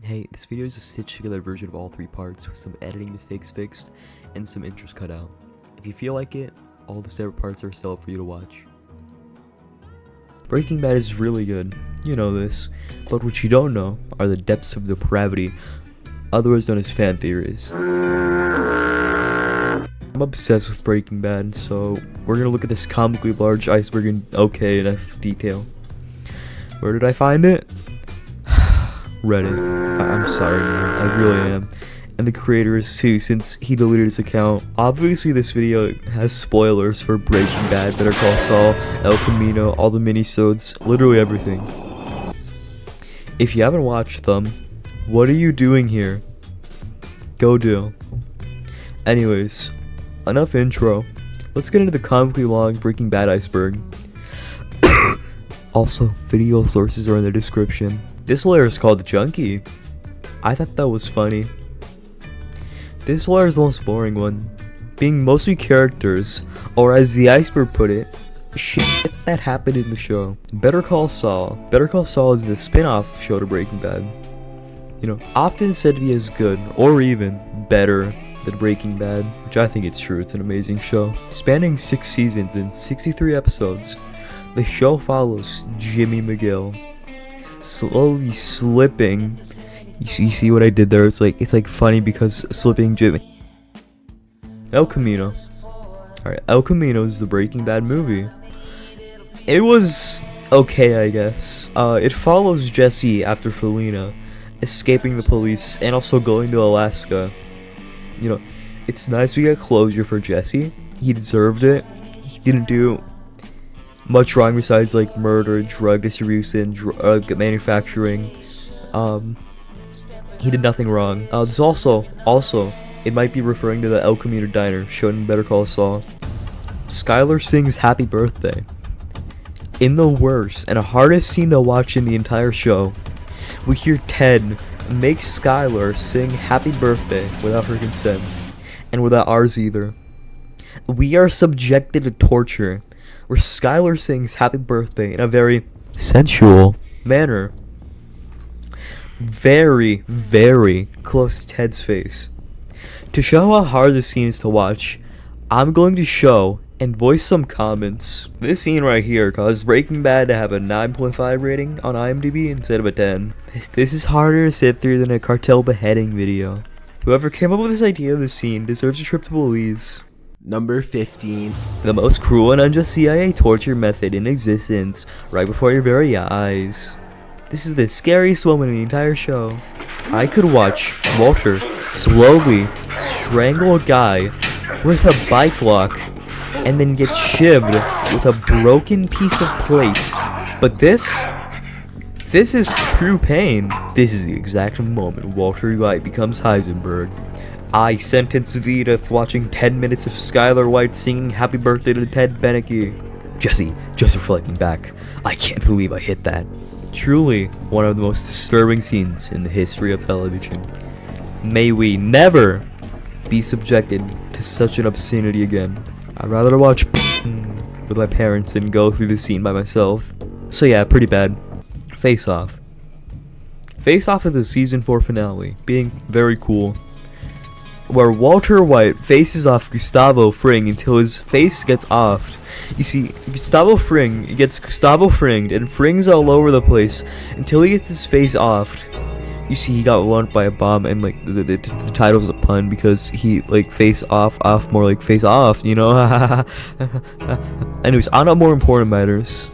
Hey, this video is a stitched together version of all 3 parts with some editing mistakes fixed and some intros cut out. If you feel like it, all the separate parts are still up for you to watch. Breaking Bad is really good, you know this, but what you don't know are the depths of depravity, otherwise known as fan theories. I'm obsessed with Breaking Bad, so we're gonna look at this comically large iceberg in okay enough detail. Where did I find it? Reddit. I'm sorry, man. I really am. And the creator is too, since he deleted his account. Obviously, this video has spoilers for Breaking Bad, Better Call Saul, El Camino, all the minisodes, literally everything. If you haven't watched them, what are you doing here? Go do. Anyways, enough intro. Let's get into the comically long Breaking Bad iceberg. Also, video sources are in the description. This layer is called the Junkie. I thought that was funny. This layer is the most boring one, being mostly characters, or as the Iceberg put it, shit that happened in the show. Better Call Saul. Better Call Saul is the spin-off show to Breaking Bad. You know, often said to be as good, or even better, than Breaking Bad, which I think it's true. It's an amazing show. Spanning 6 seasons and 63 episodes, the show follows Jimmy McGill, slowly slipping. You see what I did there? It's like funny because slipping Jimmy. El Camino. Alright, El Camino is the Breaking Bad movie. It was okay, I guess. It follows Jesse after Felina escaping the police and also going to Alaska. You know, it's nice we get closure for Jesse. He deserved it. He didn't do much wrong besides like murder, drug distribution, drug manufacturing. He did nothing wrong. There's also, it might be referring to the El Camino diner shown in Better Call Saul. Skylar sings Happy Birthday. In the worst and hardest scene to watch in the entire show, we hear Ted make Skylar sing Happy Birthday without her consent, and without ours either. We are subjected to torture, where Skylar sings Happy Birthday in a very sensual manner. Very, very close to Ted's face. To show how hard this scene is to watch, I'm going to show and voice some comments. This scene right here caused Breaking Bad to have a 9.5 rating on IMDb instead of a 10. This is harder to sit through than a Cartel beheading video. Whoever came up with this idea of this scene deserves a trip to Belize. Number 15. The most cruel and unjust CIA torture method in existence, right before your very eyes. This is the scariest moment in the entire show. I could watch Walter slowly strangle a guy with a bike lock and then get shivved with a broken piece of plate. But this is true pain. This is the exact moment Walter White becomes Heisenberg. I sentence thee to watching 10 minutes of Skylar White singing Happy Birthday to Ted Beneke. Jesse, just reflecting back, I can't believe I hit that. Truly one of the most disturbing scenes in the history of television. May we never be subjected to such an obscenity again. I'd rather watch with my parents than go through the scene by myself. So yeah, pretty bad. Face Off. Face Off is the season 4 finale, being very cool, where Walter White faces off Gustavo Fring until his face gets offed. You see, Gustavo Fring gets Gustavo Fringed and Fring's all over the place until he gets his face offed. You see, he got lumped by a bomb, and like the title's a pun because he like face off more like face off, you know. Anyways, on to more important matters.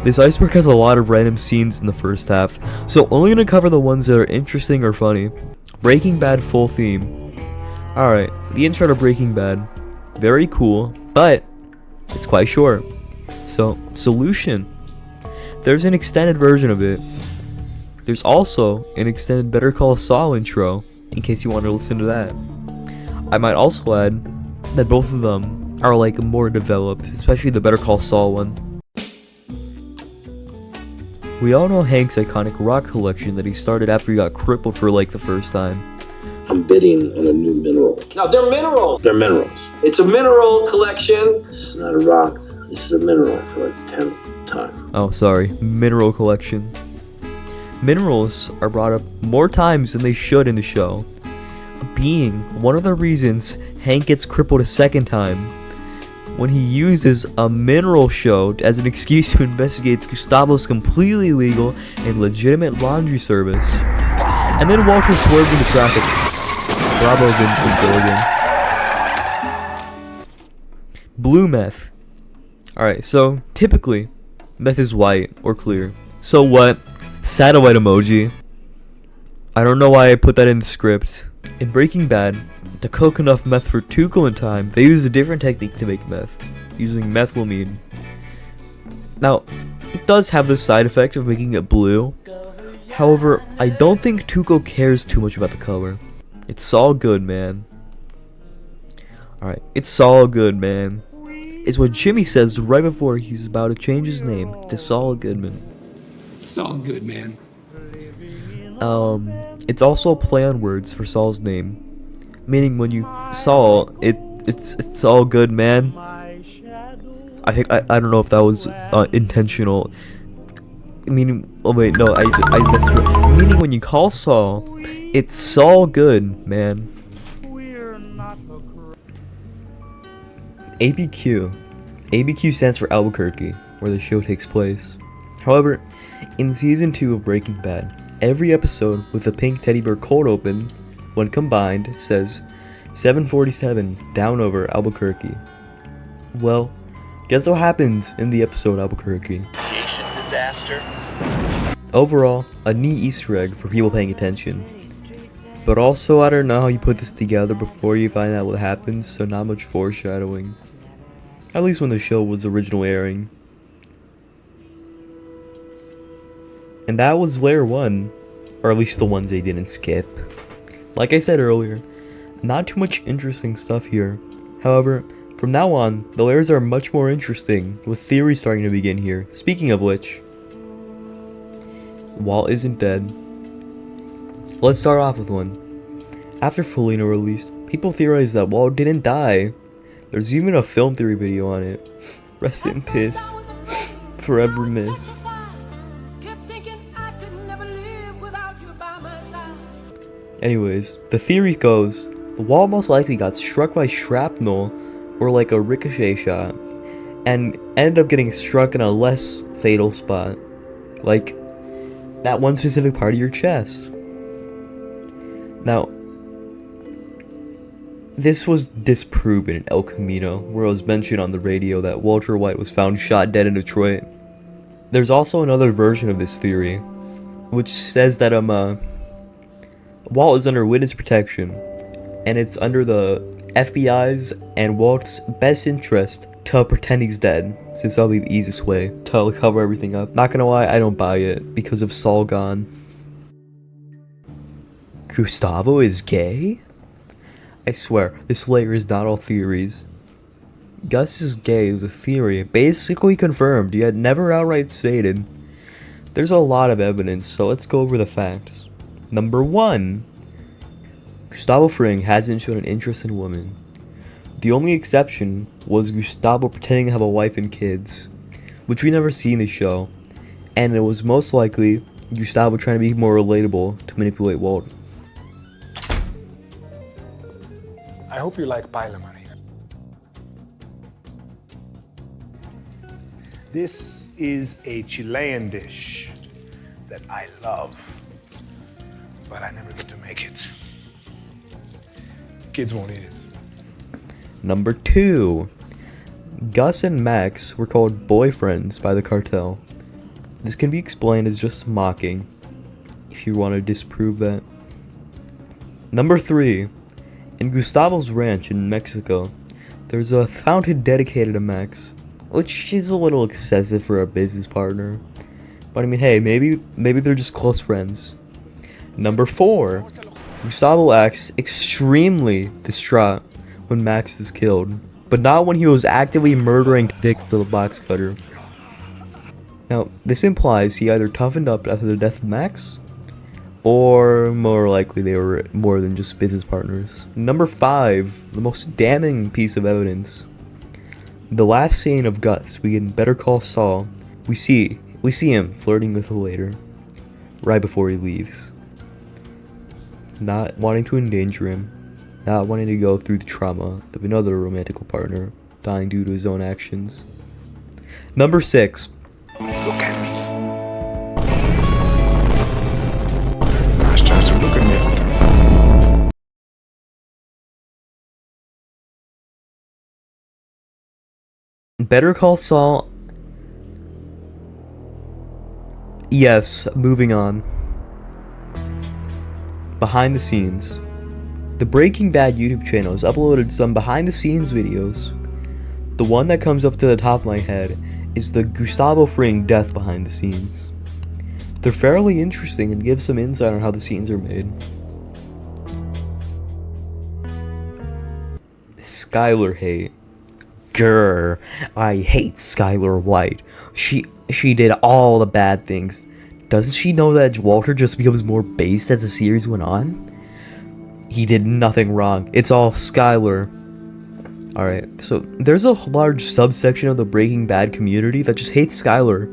This iceberg has a lot of random scenes in the first half, so only gonna cover the ones that are interesting or funny. Breaking Bad full theme. Alright, the intro to Breaking Bad. Very cool, but it's quite short. So, solution. There's an extended version of it. There's also an extended Better Call Saul intro, in case you want to listen to that. I might also add that both of them are like more developed, especially the Better Call Saul one. We all know Hank's iconic rock collection that he started after he got crippled for like the first time. I'm bidding on a new mineral. No, they're minerals. They're minerals. It's a mineral collection. This is not a rock. This is a mineral for like 10th time. Oh, sorry. Mineral collection. Minerals are brought up more times than they should in the show, being one of the reasons Hank gets crippled a second time when he uses a mineral show as an excuse to investigate Gustavo's completely legal and legitimate laundry service. And then Walter swerves into traffic. Bravo, Vincent Gilligan. Blue meth. Alright, so typically, meth is white or clear. So what? Sad white emoji. I don't know why I put that in the script. In Breaking Bad, to cook enough meth for Tuco in time, they use a different technique to make meth, using methylamine. Now, it does have the side effect of making it blue. However, I don't think Tuco cares too much about the color. It's all good, man. Alright, it's all good, man. It's what Jimmy says right before he's about to change his name to Saul Goodman. It's all good, man. It's also a play on words for Saul's name, meaning when you Saul, it's all good, man. I think I don't know if that was intentional. Meaning, oh wait, no, I messed it up. Meaning when you call Saul, it's all good, man. ABQ. ABQ stands for Albuquerque, where the show takes place. However, in season 2 of Breaking Bad, every episode with the pink teddy bear cold open, when combined, says 747 down over Albuquerque. Well, guess what happens in the episode Albuquerque? Aviation disaster. Overall, a neat Easter egg for people paying attention. But also, I don't know how you put this together before you find out what happens, so not much foreshadowing. At least when the show was originally airing. And that was layer 1, or at least the ones they didn't skip. Like I said earlier, not too much interesting stuff here. However, from now on, the layers are much more interesting, with theories starting to begin here. Speaking of which, Walt isn't dead. Let's start off with one. After Felina released, people theorized that Walt didn't die. There's even a film theory video on it. Rest in piss. Forever miss. Anyways, the theory goes, the Walt most likely got struck by shrapnel or like a ricochet shot, and ended up getting struck in a less fatal spot, like that one specific part of your chest. Now, this was disproven in El Camino, where it was mentioned on the radio that Walter White was found shot dead in Detroit. There's also another version of this theory, which says that Walt is under witness protection, and it's under the FBI's and Walt's best interest to pretend he's dead, since that'll be the easiest way to cover everything up. Not gonna lie, I don't buy it, because of Saul gone. Gustavo is gay? I swear, this layer is not all theories. Gus is gay is a theory, basically confirmed, yet never outright stated. There's a lot of evidence, so let's go over the facts. Number 1. Gustavo Fring hasn't shown an interest in women. The only exception was Gustavo pretending to have a wife and kids, which we never see in the show, and it was most likely Gustavo trying to be more relatable to manipulate Walt. I hope you like paella, Maria. This is a Chilean dish that I love, but I never get to make it. Kids won't eat it. Number 2. Gus and Max were called boyfriends by the cartel. This can be explained as just mocking, if you want to disprove that. Number 3. In Gustavo's ranch in Mexico, there's a fountain dedicated to Max, which is a little excessive for a business partner. But I mean, hey, maybe they're just close friends. Number 4. Gustavo acts extremely distraught when Max is killed, but not when he was actively murdering Dick with a box cutter. Now, this implies he either toughened up after the death of Max, or more likely they were more than just business partners. Number 5, the most damning piece of evidence. The last scene of Gus we get in Better Call Saul, we see him flirting with a waiter. right before he leaves. Not wanting to endanger him, not wanting to go through the trauma of another romantic partner dying due to his own actions. Number 6. Look at me. Nice chance to look at me. Better Call Saul. Yes, moving on. Behind the scenes. The Breaking Bad YouTube channel has uploaded some behind the scenes videos. The one that comes up to the top of my head is the Gustavo Fring death behind the scenes. They're fairly interesting and give some insight on how the scenes are made. Skylar hate. Grr, I hate Skylar White. She did all the bad things. Doesn't she know that Walter just becomes more based as the series went on? He did nothing wrong. It's all Skylar. Alright, so there's a large subsection of the Breaking Bad community that just hates Skylar.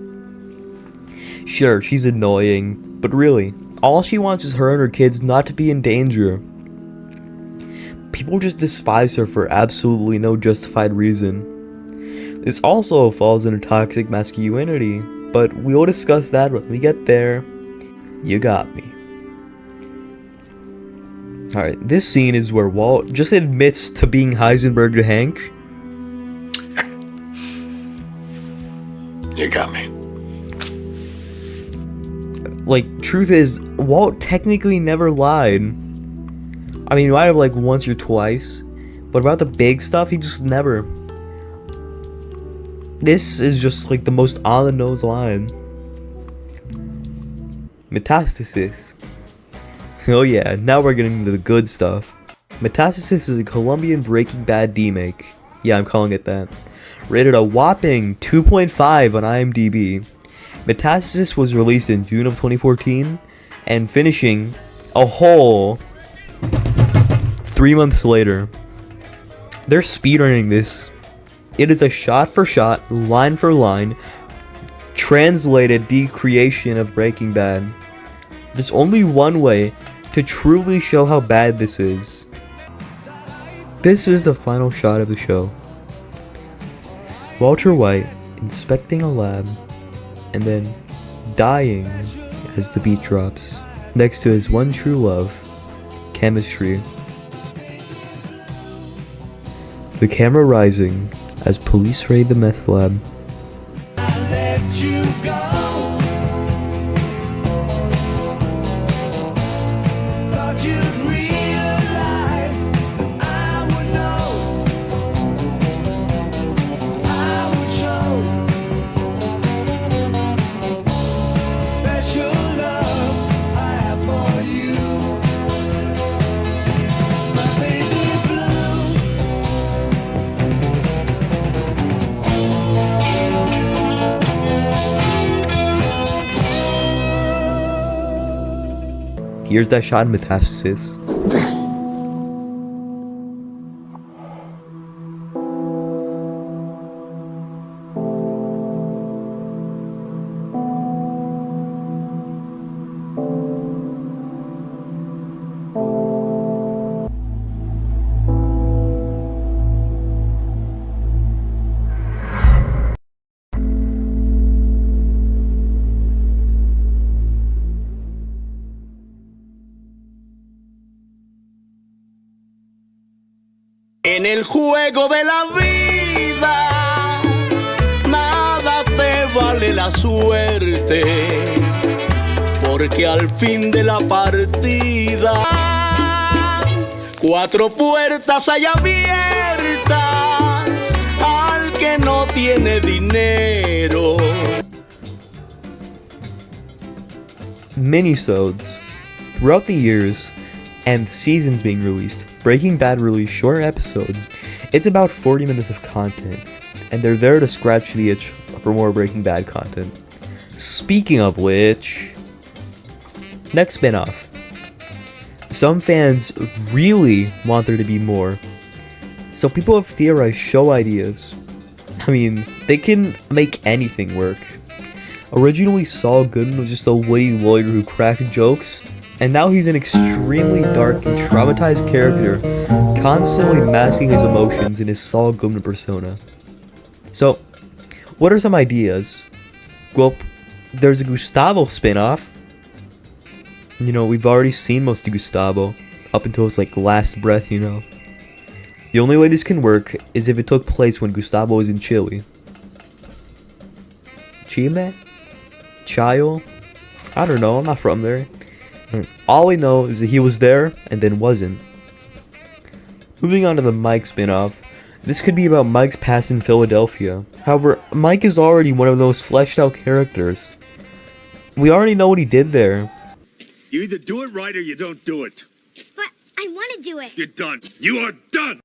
Sure, she's annoying, but really, all she wants is her and her kids not to be in danger. People just despise her for absolutely no justified reason. This also falls into toxic masculinity, but we'll discuss that when we get there. You got me. Alright, this scene is where Walt just admits to being Heisenberg to Hank. You got me. Like, truth is, Walt technically never lied. I mean, he might have like once or twice, but about the big stuff, he just never. This is just like the most on-the-nose line. Metastasis. Oh yeah, now we're getting into the good stuff. Metastasis is a Colombian Breaking Bad remake. Yeah, I'm calling it that. Rated a whopping 2.5 on IMDb. Metastasis was released in June of 2014, and finishing a whole 3 months later. They're speedrunning this. It is a shot-for-shot, line-for-line, translated decreation of Breaking Bad. There's only one way to truly show how bad this is. This is the final shot of the show. Walter White inspecting a lab and then dying as the beat drops next to his one true love, chemistry. The camera rising as police raid the meth lab. Here's that shot in Metastasis. En el juego de la vida, nada te vale la suerte, porque al fin de la partida, 4 puertas hay abiertas al que no tiene dinero. Minisodes. Throughout the years and seasons being released, Breaking Bad released short episodes. It's about 40 minutes of content, and they're there to scratch the itch for more Breaking Bad content. Speaking of which, next spin-off. Some fans really want there to be more, so people have theorized show ideas. I mean, they can make anything work. Originally, Saul Goodman was just a witty lawyer who cracked jokes, and now he's an extremely dark and traumatized character, constantly masking his emotions in his Saul Goodman persona. So, what are some ideas? Well, there's a Gustavo spin-off. You know, we've already seen most of Gustavo, up until his, like, last breath, you know. The only way this can work is if it took place when Gustavo was in Chile. Chile? Chile? I don't know, I'm not from there. All we know is that he was there, and then wasn't. Moving on to the Mike spin-off. This could be about Mike's past in Philadelphia. However, Mike is already one of those fleshed out characters. We already know what he did there. You either do it right or you don't do it. But I want to do it. You're done. You are done!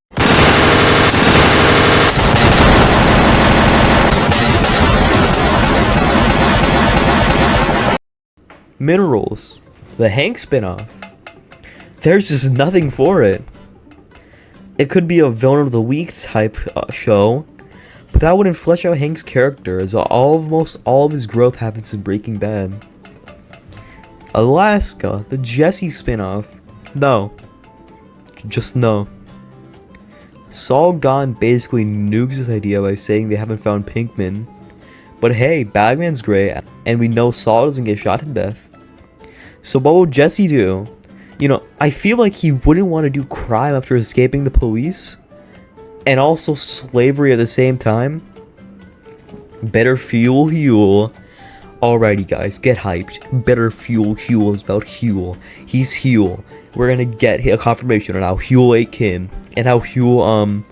Minerals. The Hank spin-off. There's just nothing for it. It could be a villain of the week type show, but that wouldn't flesh out Hank's character, as almost all of his growth happens in Breaking Bad. Alaska, the Jesse spin-off. No. Just no. Saul Goodman basically nukes this idea by saying they haven't found Pinkman. But hey, Bagman's great, and we know Saul doesn't get shot to death. So what will Jesse do? You know, I feel like he wouldn't want to do crime after escaping the police, and also slavery at the same time. Better fuel Huel. Alrighty guys, get hyped. Better fuel Huel is about Huel. He's Huel. We're gonna get a confirmation on how Huel ate Kim, and how Huel,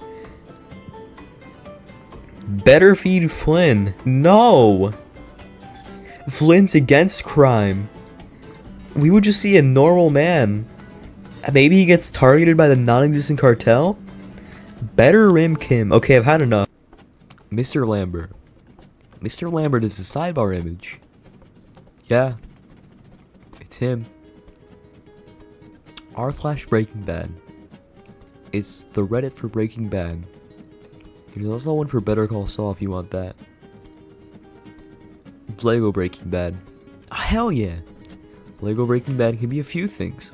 better feed Flynn. No! Flynn's against crime. We would just see a normal man. Maybe he gets targeted by the non-existent cartel? Better rim Kim. Okay, I've had enough. Mr. Lambert. Mr. Lambert is a sidebar image. Yeah. It's him. r/Breaking Bad. It's the Reddit for Breaking Bad. There's also one for Better Call Saul if you want that. Lego Breaking Bad. Oh, hell yeah. Lego Breaking Bad can be a few things.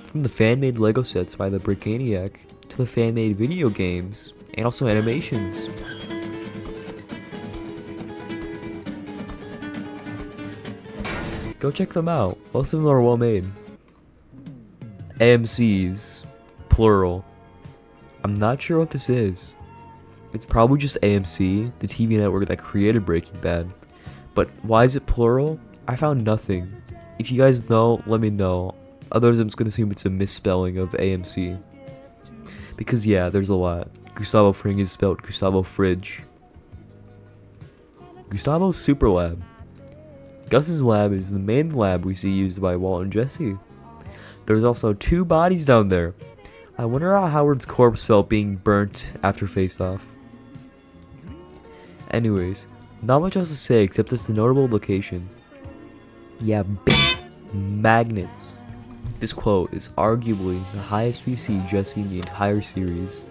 From the fan-made Lego sets by the Brickaniac, to the fan-made video games, and also animations. Go check them out, most of them are well made. AMC's, plural. I'm not sure what this is. It's probably just AMC, the TV network that created Breaking Bad. But why is it plural? I found nothing. If you guys know, let me know. Otherwise, I'm just gonna assume it's a misspelling of AMC. Because yeah, there's a lot. Gustavo Fring is spelled Gustavo Fridge. Gustavo's Super Lab. Gus's lab is the main lab we see used by Walt and Jesse. There's also 2 bodies down there. I wonder how Howard's corpse felt being burnt after face-off. Anyways, not much else to say except it's a notable location. Yeah, magnets. This quote is arguably the highest we see Jesse in the entire series.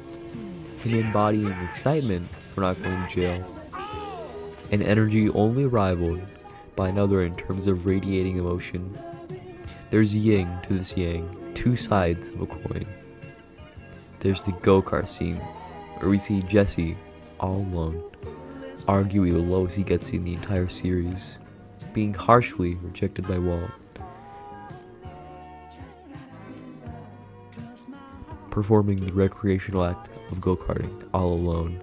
Him embodying excitement for not going to jail. An energy only rivaled by another in terms of radiating emotion. There's yin to this yang, 2 sides of a coin. There's the go-kart scene, where we see Jesse all alone, arguably the lowest he gets in the entire series, being harshly rejected by Walt. Performing the recreational act of go-karting all alone.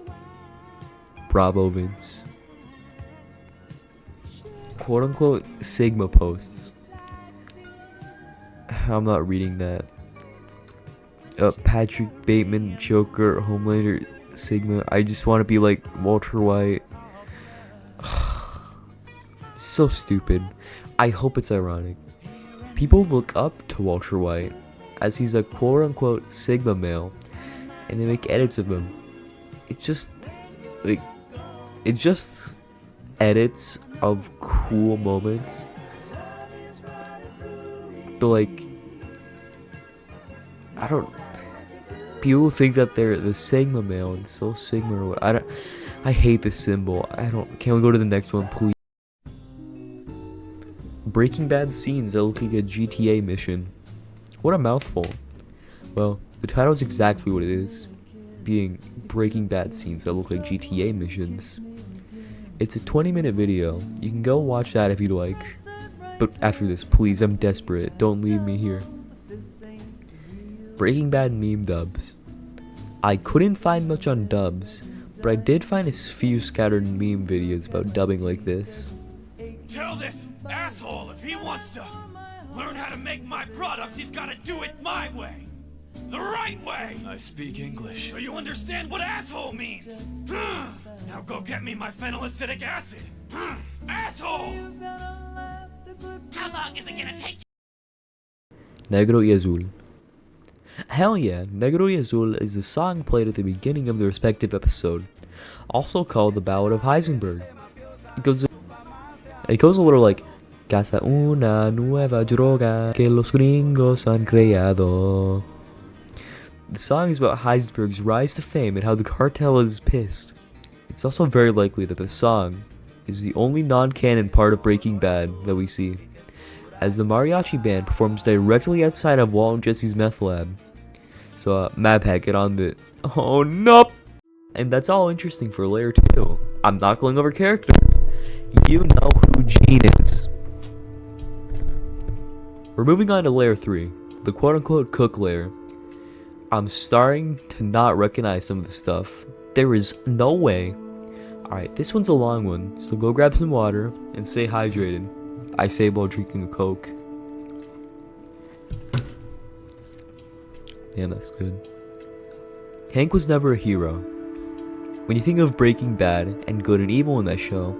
Bravo, Vince. Quote-unquote Sigma posts. I'm not reading that. Patrick Bateman, Joker, Homelander, Sigma. I just want to be like Walter White. So stupid. I hope it's ironic. People look up to Walter White as he's a quote-unquote Sigma male, and they make edits of him. It's just like, it's just edits of cool moments. But like, I don't. People think that they're the Sigma male and so Sigma or what. I hate this symbol. Can we go to the next one, please? Breaking Bad scenes that look like a GTA mission. What a mouthful. Well, the title is exactly what it is, being Breaking Bad scenes that look like GTA missions. It's a 20-minute video. You can go watch that if you'd like. But after this, please, I'm desperate. Don't leave me here. Breaking Bad meme dubs. I couldn't find much on dubs, but I did find a few scattered meme videos about dubbing like this. Tell this asshole if he wants to learn how to make my product, he's gotta do it my way. The right way! I speak English. So you understand what asshole means! Now go get me my phenylacetic acid! Asshole! How long is it gonna take? Negro y Azul. Hell yeah, Negro y Azul is the song played at the beginning of the respective episode, also called the Ballad of Heisenberg. It goes a little like, Casa una nueva droga que los gringos han creado. The song is about Heisenberg's rise to fame and how the cartel is pissed. It's also very likely that the song is the only non-canon part of Breaking Bad that we see, as the mariachi band performs directly outside of Walt and Jesse's meth lab. So, Mabhat, get on the... Oh, no! And that's all interesting for Layer 2. I'm not going over characters. You know who Gene is. We're moving on to Layer 3, the quote-unquote cook layer. I'm starting to not recognize some of the stuff. There is no way. Alright, this one's a long one, so go grab some water and stay hydrated. I say while drinking a Coke. Damn, that's good. Hank was never a hero. When you think of Breaking Bad and good and evil in that show,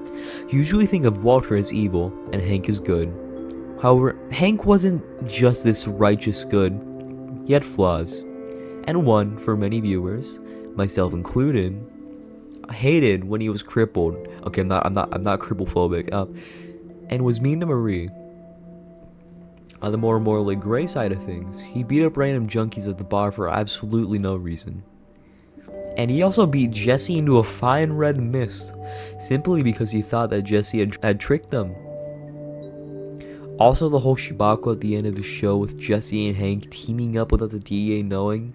you usually think of Walter as evil and Hank as good. However, Hank wasn't just this righteous good. He had flaws. And one, for many viewers, myself included, hated when he was crippled. Okay, I'm not cripple-phobic. And was mean to Marie. On the more morally gray side of things, he beat up random junkies at the bar for absolutely no reason. And he also beat Jesse into a fine red mist, simply because he thought that Jesse had tricked them. Also, the whole shibako at the end of the show with Jesse and Hank teaming up without the DEA knowing,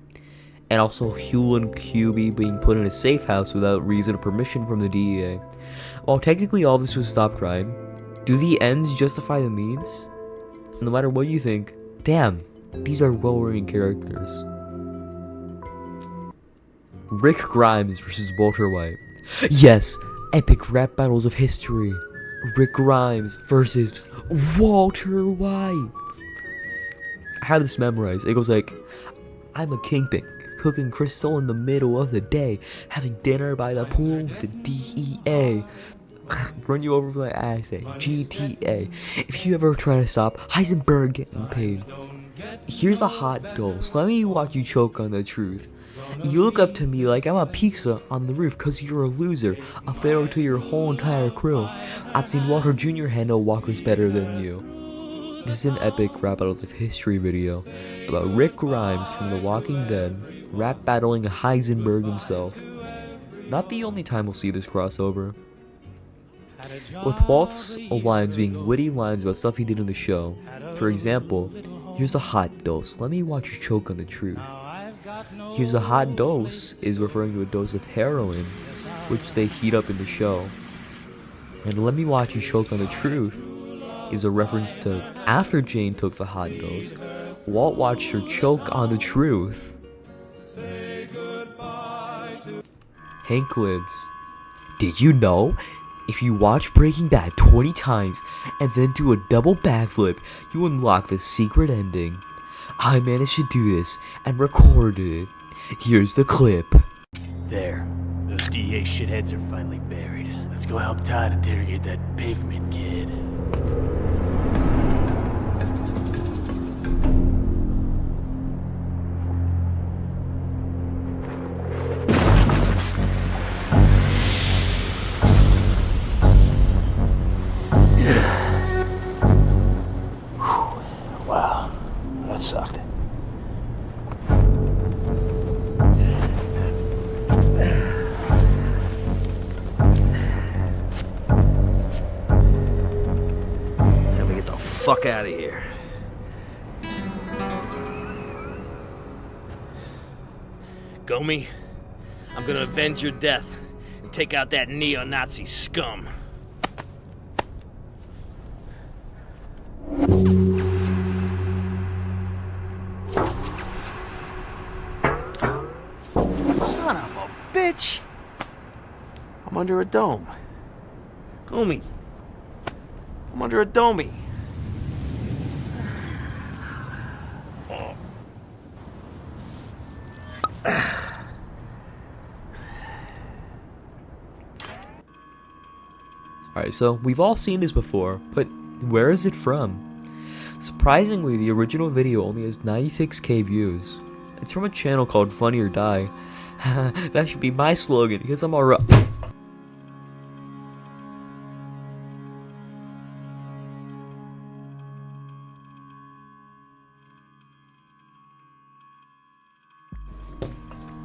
and also Huel and QB being put in a safe house without reason or permission from the DEA. While technically all this was stop crime, do the ends justify the means? No matter what you think, damn, these are well-written characters. Rick Grimes versus Walter White. Yes, epic rap battles of history. Rick Grimes versus Walter White. I have this memorized. It goes like, I'm a kingpin, cooking crystal in the middle of the day, having dinner by the pool with the DEA. Run you over with my ass, GTA. If you ever try to stop Heisenberg getting paid. Here's a hot dose. Let me watch you choke on the truth. You look up to me like I'm a pizza on the roof cause you're a loser, a failure to your whole entire crew. I've seen Walter Jr. handle walkers better than you. This is an epic rap battles of history video about Rick Grimes from The Walking Dead rap battling Heisenberg himself. Not the only time we'll see this crossover. With Walt's lines being witty lines about stuff he did in the show. For example, here's a hot dose. Let me watch you choke on the truth. Here's a hot dose is referring to a dose of heroin, which they heat up in the show. And let me watch you choke on the truth is a reference to after Jane took the hot dose, Walt watched her choke on the truth. Hank lives. Did you know? If you watch Breaking Bad 20 times and then do a double backflip, you unlock the secret ending. I managed to do this and recorded it. Here's the clip. There. Those DEA shitheads are finally buried. Let's go help Todd interrogate that pigment kid. Wow, that sucked. fuck out of here. Gomi, I'm gonna avenge your death and take out that neo-Nazi scum. Son of a bitch! I'm under a dome. Gomi, I'm under a domey. Alright, so we've all seen this before, but where is it from? Surprisingly, the original video only has 96k views. It's from a channel called Funny or Die. That should be my slogan, because I'm alright.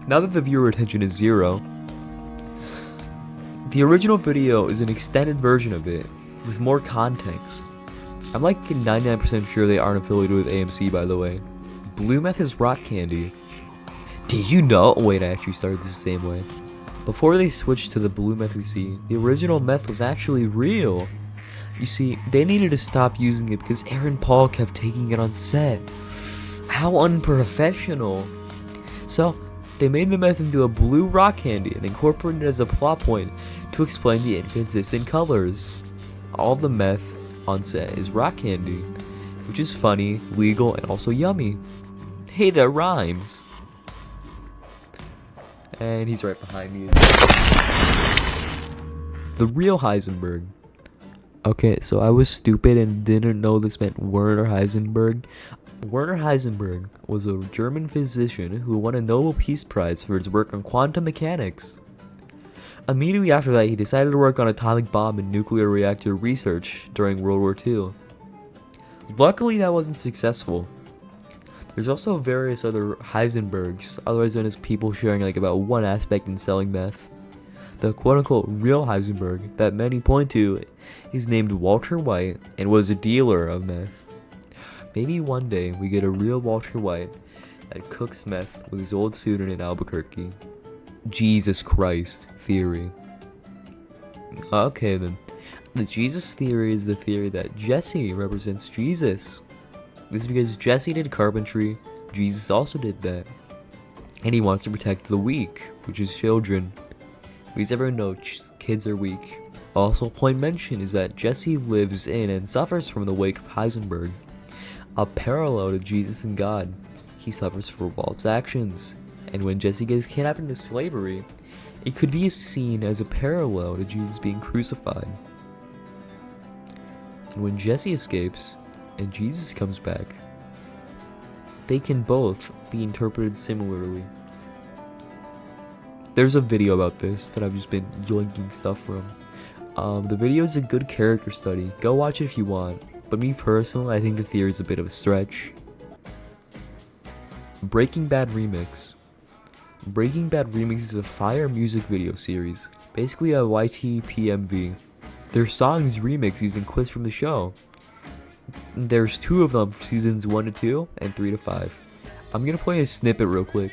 Now that the viewer retention is 0, the original video is an extended version of it, with more context. I'm like 99% sure they aren't affiliated with AMC, by the way. Blue meth is rock candy. Did you know? Wait, I actually started this the same way. Before they switched to the blue meth we see, the original meth was actually real. You see, they needed to stop using it because Aaron Paul kept taking it on set. How unprofessional. So, they made the meth into a blue rock candy and incorporated it as a plot point to explain the inconsistent colors. All the meth on set is rock candy, which is funny, legal, and also yummy. Hey, that rhymes. And he's right behind me. The real Heisenberg. Okay, so I was stupid and didn't know this meant Werner Heisenberg. Werner Heisenberg was a German physician who won a Nobel Peace Prize for his work on quantum mechanics. Immediately after that, he decided to work on atomic bomb and nuclear reactor research during World War II. Luckily, that wasn't successful. There's also various other Heisenbergs, otherwise known as people sharing like about one aspect in selling meth. The quote-unquote real Heisenberg that many point to is named Walter White and was a dealer of meth. Maybe one day we get a real Walter White that cooks meth with his old student in Albuquerque. Jesus Christ theory. Okay then. The Jesus theory is the theory that Jesse represents Jesus. This is because Jesse did carpentry, Jesus also did that. And he wants to protect the weak, which is children. Because everyone knows kids are weak. Also, a point mentioned is that Jesse lives in and suffers from the wake of Heisenberg. A parallel to Jesus and God. He suffers for Walt's actions. And when Jesse gets kidnapped into slavery, it could be seen as a parallel to Jesus being crucified. And when Jesse escapes, and Jesus comes back, they can both be interpreted similarly. There's a video about this that I've just been yoinking stuff from. The video is a good character study. Go watch it if you want. But me personally, I think the theory is a bit of a stretch. Breaking Bad Remix. Breaking Bad Remix is a fire music video series. Basically a YTPMV. Their songs remix using clips from the show. There's 2 of them for seasons 1 to 2 and 3 to 5. I'm gonna play a snippet real quick.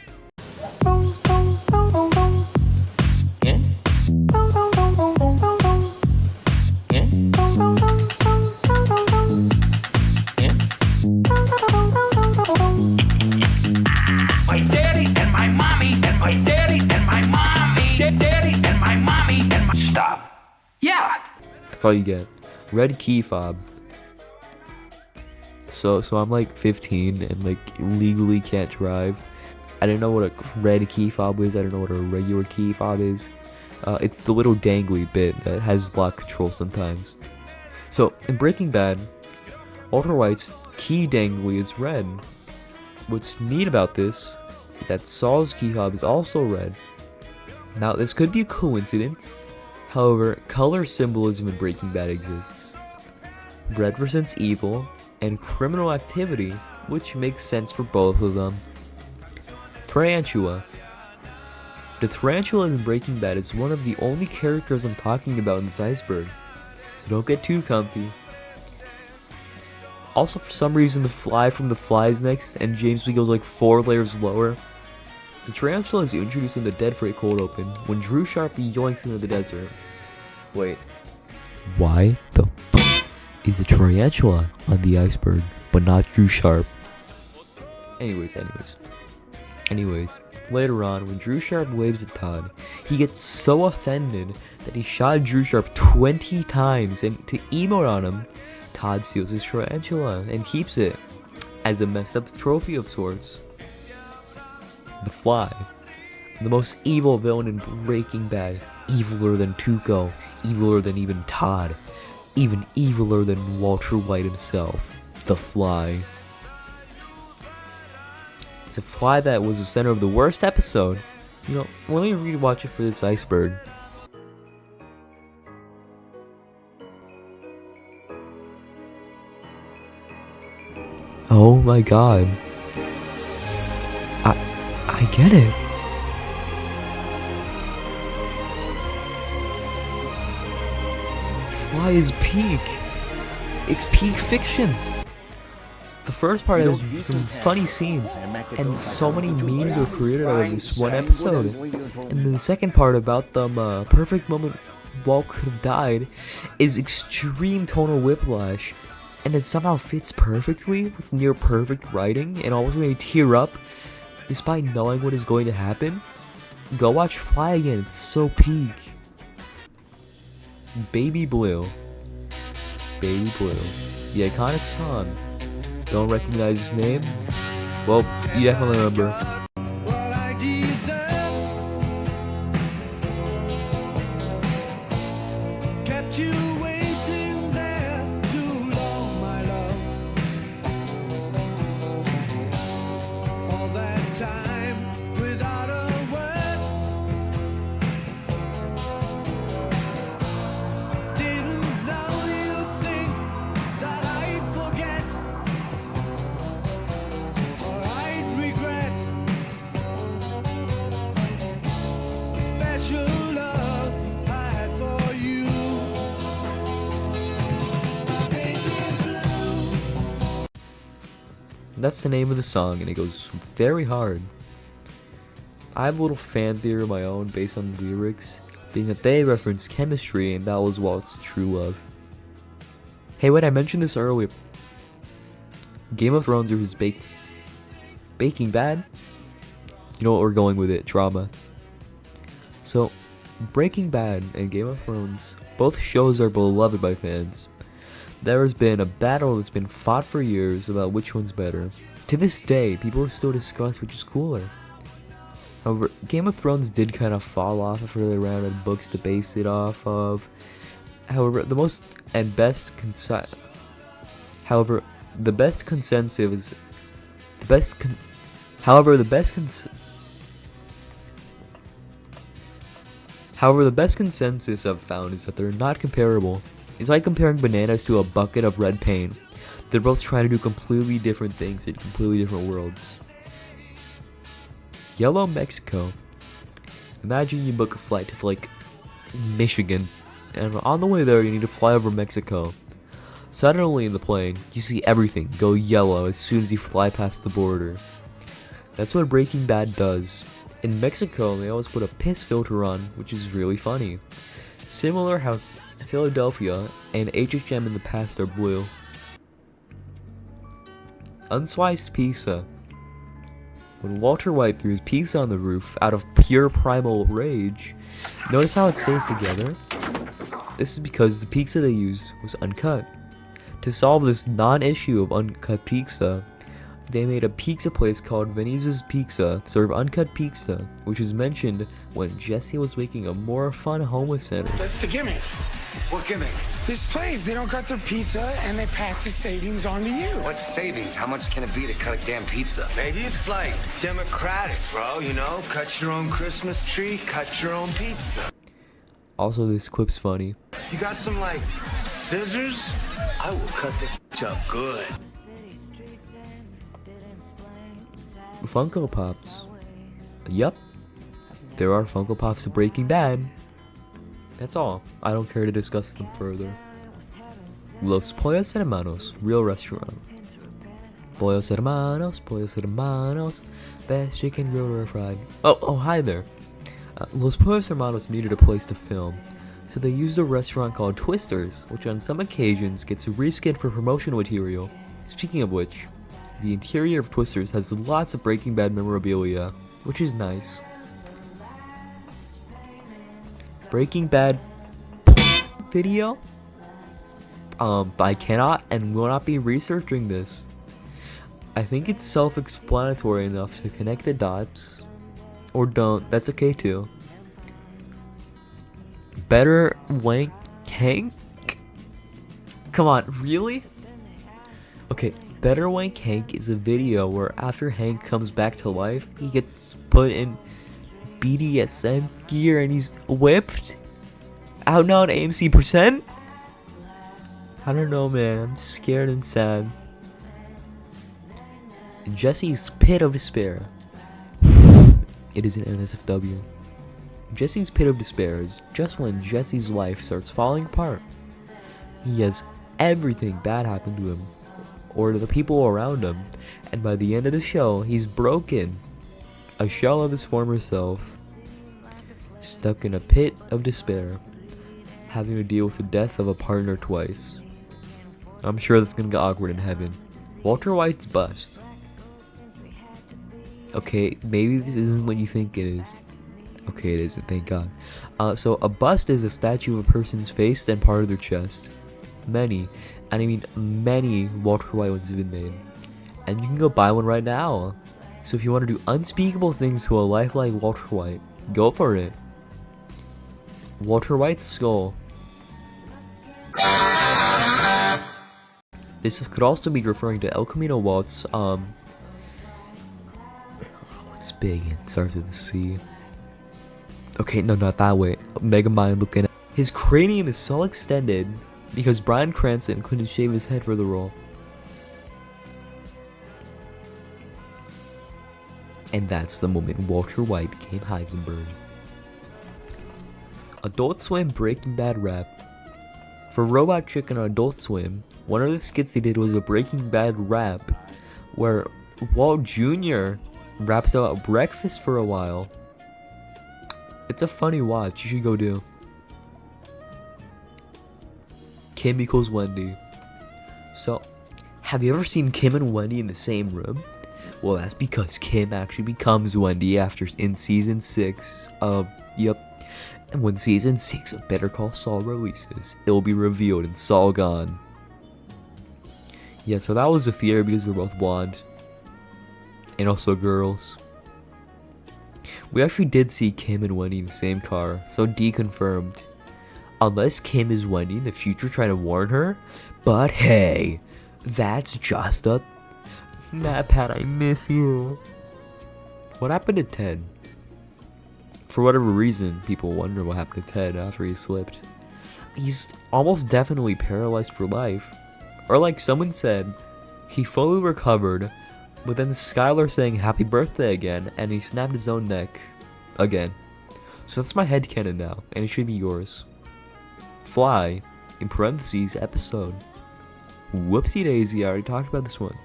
That's all you get. Red key fob. So I'm like 15 and like legally can't drive. I don't know what a red key fob is. I don't know what a regular key fob is. It's the little dangly bit that has lock control sometimes. So in Breaking Bad, Walter White's key dangly is red. What's neat about this is that Saul's key fob is also red. Now this could be a coincidence. However, color symbolism in Breaking Bad exists. Red represents evil and criminal activity, which makes sense for both of them. Tarantula. The tarantula in Breaking Bad is one of the only characters I'm talking about in this Iceberg, so don't get too comfy. Also, for some reason, the fly from the fly's next, and James B goes like 4 layers lower. The tarantula is introduced in the Dead Freight cold open when Drew Sharp yoinks into the desert. Wait, why the f is the tarantula on the iceberg, but not Drew Sharp? Anyways, later on, when Drew Sharp waves at Todd, he gets so offended that he shot Drew Sharp 20 times, and to emote on him, Todd steals his tarantula and keeps it as a messed up trophy of sorts. The Fly, the most evil villain in Breaking Bad, eviler than Tuco, eviler than even Todd, even eviler than Walter White himself. The Fly. It's a fly that was the center of the worst episode. You know, let me rewatch it for this Iceberg. Oh my god. I get it. Fly is peak. It's peak fiction. The first part has some funny scenes, and so many memes were created out of this one episode. And the second part about the perfect moment Walt could have died is extreme tonal whiplash, and it somehow fits perfectly with near perfect writing and almost made me tear up despite knowing what is going to happen. Go watch Fly again, it's so peak. Baby Blue. Baby Blue. The iconic song. Don't recognize his name? Well, you definitely remember. That's the name of the song, and it goes very hard. I have a little fan theory of my own based on the lyrics, being that they reference chemistry, and that was Walt's true love. Hey, wait, I mentioned this earlier. Game of Thrones versus Baking Bad? You know what, we're going with it, drama. So, Breaking Bad and Game of Thrones, both shows are beloved by fans. There has been a battle that's been fought for years about which one's better. To this day, people still discuss which is cooler. However, Game of Thrones did kind of fall off after they ran out of books to base it off of. However, the best consensus I've found is that they're not comparable. It's like comparing bananas to a bucket of red paint. They're both trying to do completely different things in completely different worlds. Yellow Mexico. Imagine you book a flight to like Michigan, and on the way there you need to fly over Mexico. Suddenly in the plane, you see everything go yellow as soon as you fly past the border. That's what Breaking Bad does. In Mexico, they always put a piss filter on, which is really funny. Similar how Philadelphia and HHM in the past are blue. Unsliced pizza. When Walter White threw his pizza on the roof out of pure primal rage, notice how it stays together? This is because the pizza they used was uncut. To solve this non-issue of uncut pizza, they made a pizza place called Venice's Pizza serve uncut pizza, which was mentioned when Jesse was making a more fun homeless center. That's the gimmick. What gimmick? This place, they don't cut their pizza and they pass the savings on to you. What savings? How much can it be to cut a damn pizza? Maybe it's like democratic, bro, you know? Cut your own Christmas tree, cut your own pizza. Also, this clip's funny. You got some, like, scissors? I will cut this bitch up good. Funko Pops. Yup. There are Funko Pops of Breaking Bad. That's all. I don't care to discuss them further. Los Pollos Hermanos, real restaurant. Pollos Hermanos, best chicken grilled or fried. Oh, hi there. Los Pollos Hermanos needed a place to film, so they used a restaurant called Twister's, which on some occasions gets reskinned for promotional material. Speaking of which, the interior of Twister's has lots of Breaking Bad memorabilia, which is nice. Breaking Bad video? I cannot and will not be researching this. I think it's self-explanatory enough to connect the dots. Or don't, that's okay too. Better Wank Hank? Come on, really? Okay, Better Wank Hank is a video where after Hank comes back to life, he gets put in BDSM gear and he's whipped? Out now at AMC%? I don't know, man. I'm scared and sad. Jesse's Pit of Despair. It is an NSFW. Jesse's Pit of Despair is just when Jesse's life starts falling apart. He has everything bad happen to him, or to the people around him, and by the end of the show, he's broken. A shell of his former self. Stuck in a pit of despair, having to deal with the death of a partner twice. I'm sure that's gonna get awkward in heaven. Walter White's bust. Okay, maybe this isn't what you think it is. Okay, it isn't, thank God. So a bust is a statue of a person's face and part of their chest. Many, and I mean many Walter White ones have been made. And you can go buy one right now. So if you want to do unspeakable things to a life like Walter White, go for it. Walter White's skull. This could also be referring to El Camino Walt's, it's big and starts with a C. Okay, no, not that way. Megamind looking at his cranium is so extended because Bryan Cranston couldn't shave his head for the role. And that's the moment Walter White became Heisenberg. Adult Swim Breaking Bad rap. For Robot Chicken on Adult Swim, one of the skits they did was a Breaking Bad rap, where Walt Jr. raps about breakfast for a while. It's a funny watch, you should go do. Kim equals Wendy. So, have you ever seen Kim and Wendy in the same room? Well, that's because Kim actually becomes Wendy in season 6 of, yep. And when season 6 of Better Call Saul releases, it will be revealed in Saul Gone. Yeah, so that was the theory because they're both blonde. And also girls. We actually did see Kim and Wendy in the same car, so deconfirmed. Unless Kim is Wendy in the future trying to warn her. But hey, that's just a... Matt Pat, I miss you. What happened to Ted? For whatever reason, people wonder what happened to Ted after he slipped. He's almost definitely paralyzed for life. Or like someone said, he fully recovered, but then Skylar saying happy birthday again, and he snapped his own neck. Again. So that's my headcanon now, and it should be yours. Fly, in parentheses, episode. Whoopsie daisy, I already talked about this one.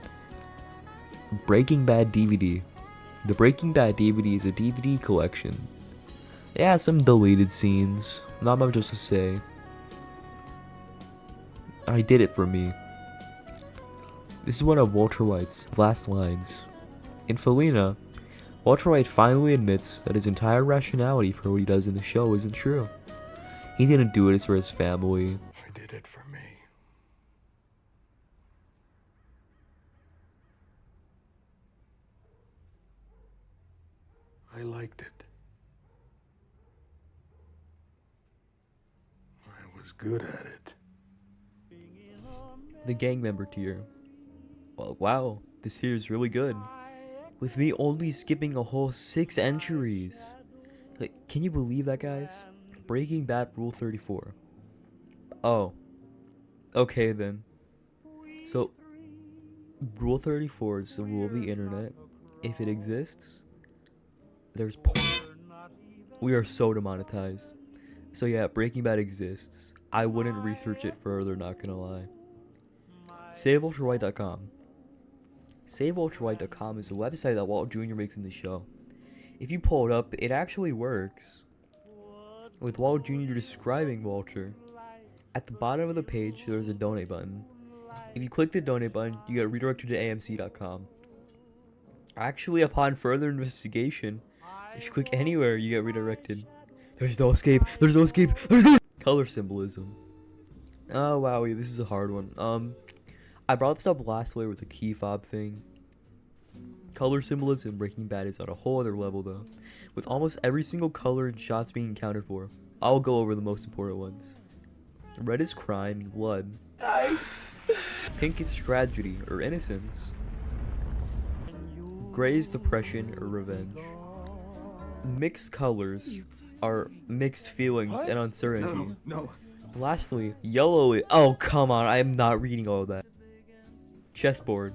Breaking Bad DVD. The Breaking Bad DVD is a DVD collection. It has some deleted scenes, not much else to say. I did it for me. This is one of Walter White's last lines. In Felina, Walter White finally admits that his entire rationality for what he does in the show isn't true. He didn't do it for his family. I did it for me. I liked it. I was good at it. The gang member tier. Well, wow, this tier is really good. With me only skipping a whole 6 entries. Like, can you believe that, guys? Breaking Bad Rule 34. Oh. Okay, then. So, Rule 34 is the rule of the internet. If it exists, there's porn. We are so demonetized. So yeah, Breaking Bad exists. I wouldn't research it further, not gonna lie. SaveWalterWhite.com. SaveWalterWhite.com is a website that Walt Jr. makes in the show. If you pull it up, it actually works. With Walt Jr. describing Walter. At the bottom of the page, there's a donate button. If you click the donate button, you get redirected to AMC.com. Actually, upon further investigation, if you click anywhere, you get redirected. There's no escape. There's no escape. There's no color symbolism. Oh wow, this is a hard one. I brought this up last week with the key fob thing. Color symbolism in Breaking Bad is on a whole other level though, with almost every single color and shots being accounted for. I'll go over the most important ones. Red is crime and blood. Pink is tragedy or innocence. Gray is depression or revenge. Mixed colors are mixed feelings and uncertainty. No. Lastly, yellow is— oh come on, I am not reading all of that. Chessboard.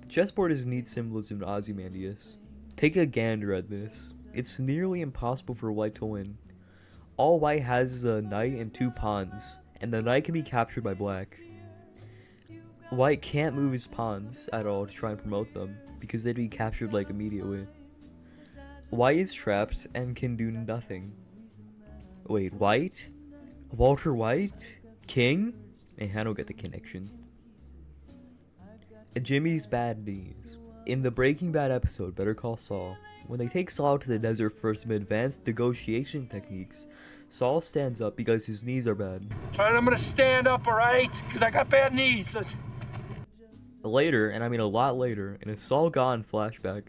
The chessboard is neat symbolism to Ozymandias. Take a gander at this. It's nearly impossible for white to win. All white has is a knight and 2 pawns, and the knight can be captured by black. White can't move his pawns at all to try and promote them, because they'd be captured like immediately. White is trapped and can do nothing. Wait, White? Walter White? King? And I don't get the connection. Jimmy's bad knees. In the Breaking Bad episode, Better Call Saul, when they take Saul to the desert for some advanced negotiation techniques, Saul stands up because his knees are bad. Alright, I'm gonna stand up, alright? Because I got bad knees. Later, and I mean a lot later, in a Saul Gone flashback,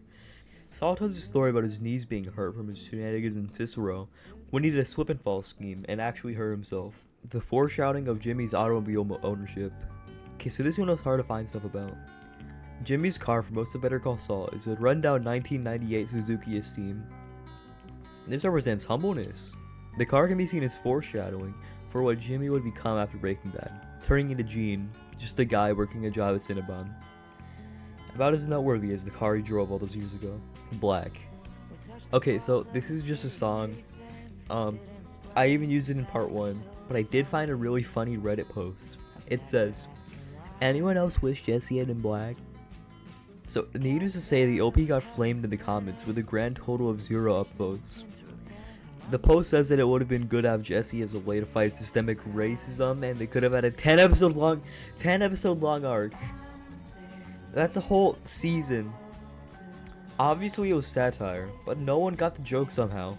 Saul tells a story about his knees being hurt from his shenanigans in Cicero when he did a slip and fall scheme and actually hurt himself. The foreshadowing of Jimmy's automobile ownership. Okay, so this one was hard to find stuff about. Jimmy's car for most of Better Call Saul is a rundown 1998 Suzuki Esteem. This represents humbleness. The car can be seen as foreshadowing for what Jimmy would become after Breaking Bad, turning into Gene, just a guy working a job at Cinnabon. About as noteworthy as the car he drove all those years ago. Black. Okay, so this is just a song. I even used it in part 1, but I did find a really funny Reddit post. It says, anyone else wish Jesse had been black? So, needless to say, the OP got flamed in the comments with a grand total of 0 upvotes. The post says that it would have been good to have Jesse as a way to fight systemic racism, and they could have had a 10 episode long arc. That's a whole season. Obviously it was satire, but no one got the joke somehow.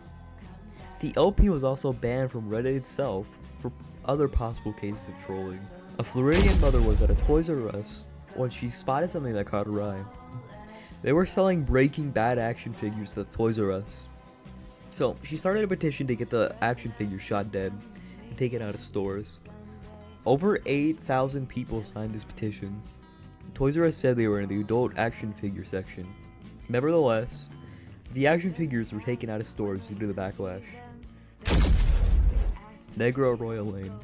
The OP was also banned from Reddit itself for other possible cases of trolling. A Floridian mother was at a Toys R Us when she spotted something that caught her eye. They were selling Breaking Bad action figures at Toys R Us. So she started a petition to get the action figures shot dead and taken out of stores. Over 8,000 people signed this petition. Toys R Us said they were in the adult action figure section. Nevertheless, the action figures were taken out of stores due to the backlash. Negro Royal Lane.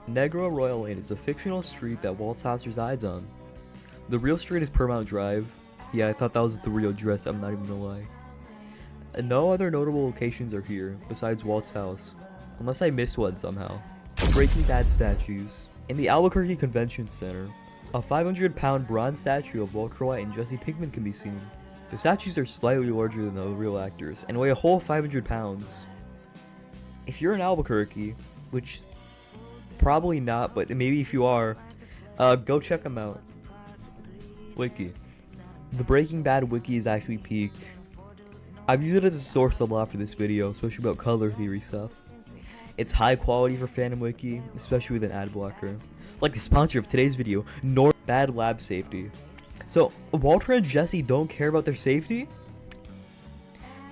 Negro Royal Lane is a fictional street that Walt's house resides on. The real street is Paramount Drive. Yeah, I thought that was the real address, I'm not even gonna lie. And no other notable locations are here, besides Walt's house. Unless I missed one somehow. Breaking Bad statues. In the Albuquerque Convention Center, a 500-pound bronze statue of Walter White and Jesse Pinkman can be seen. The statues are slightly larger than the real actors, and weigh a whole 500 pounds. If you're in Albuquerque, which probably not, but maybe if you are, go check them out. Wiki. The Breaking Bad wiki is actually peak. I've used it as a source a lot for this video, especially about color theory stuff. It's high quality for Phantom Wiki, especially with an ad blocker. Like the sponsor of today's video, Bad Lab Safety. So, Walter and Jesse don't care about their safety?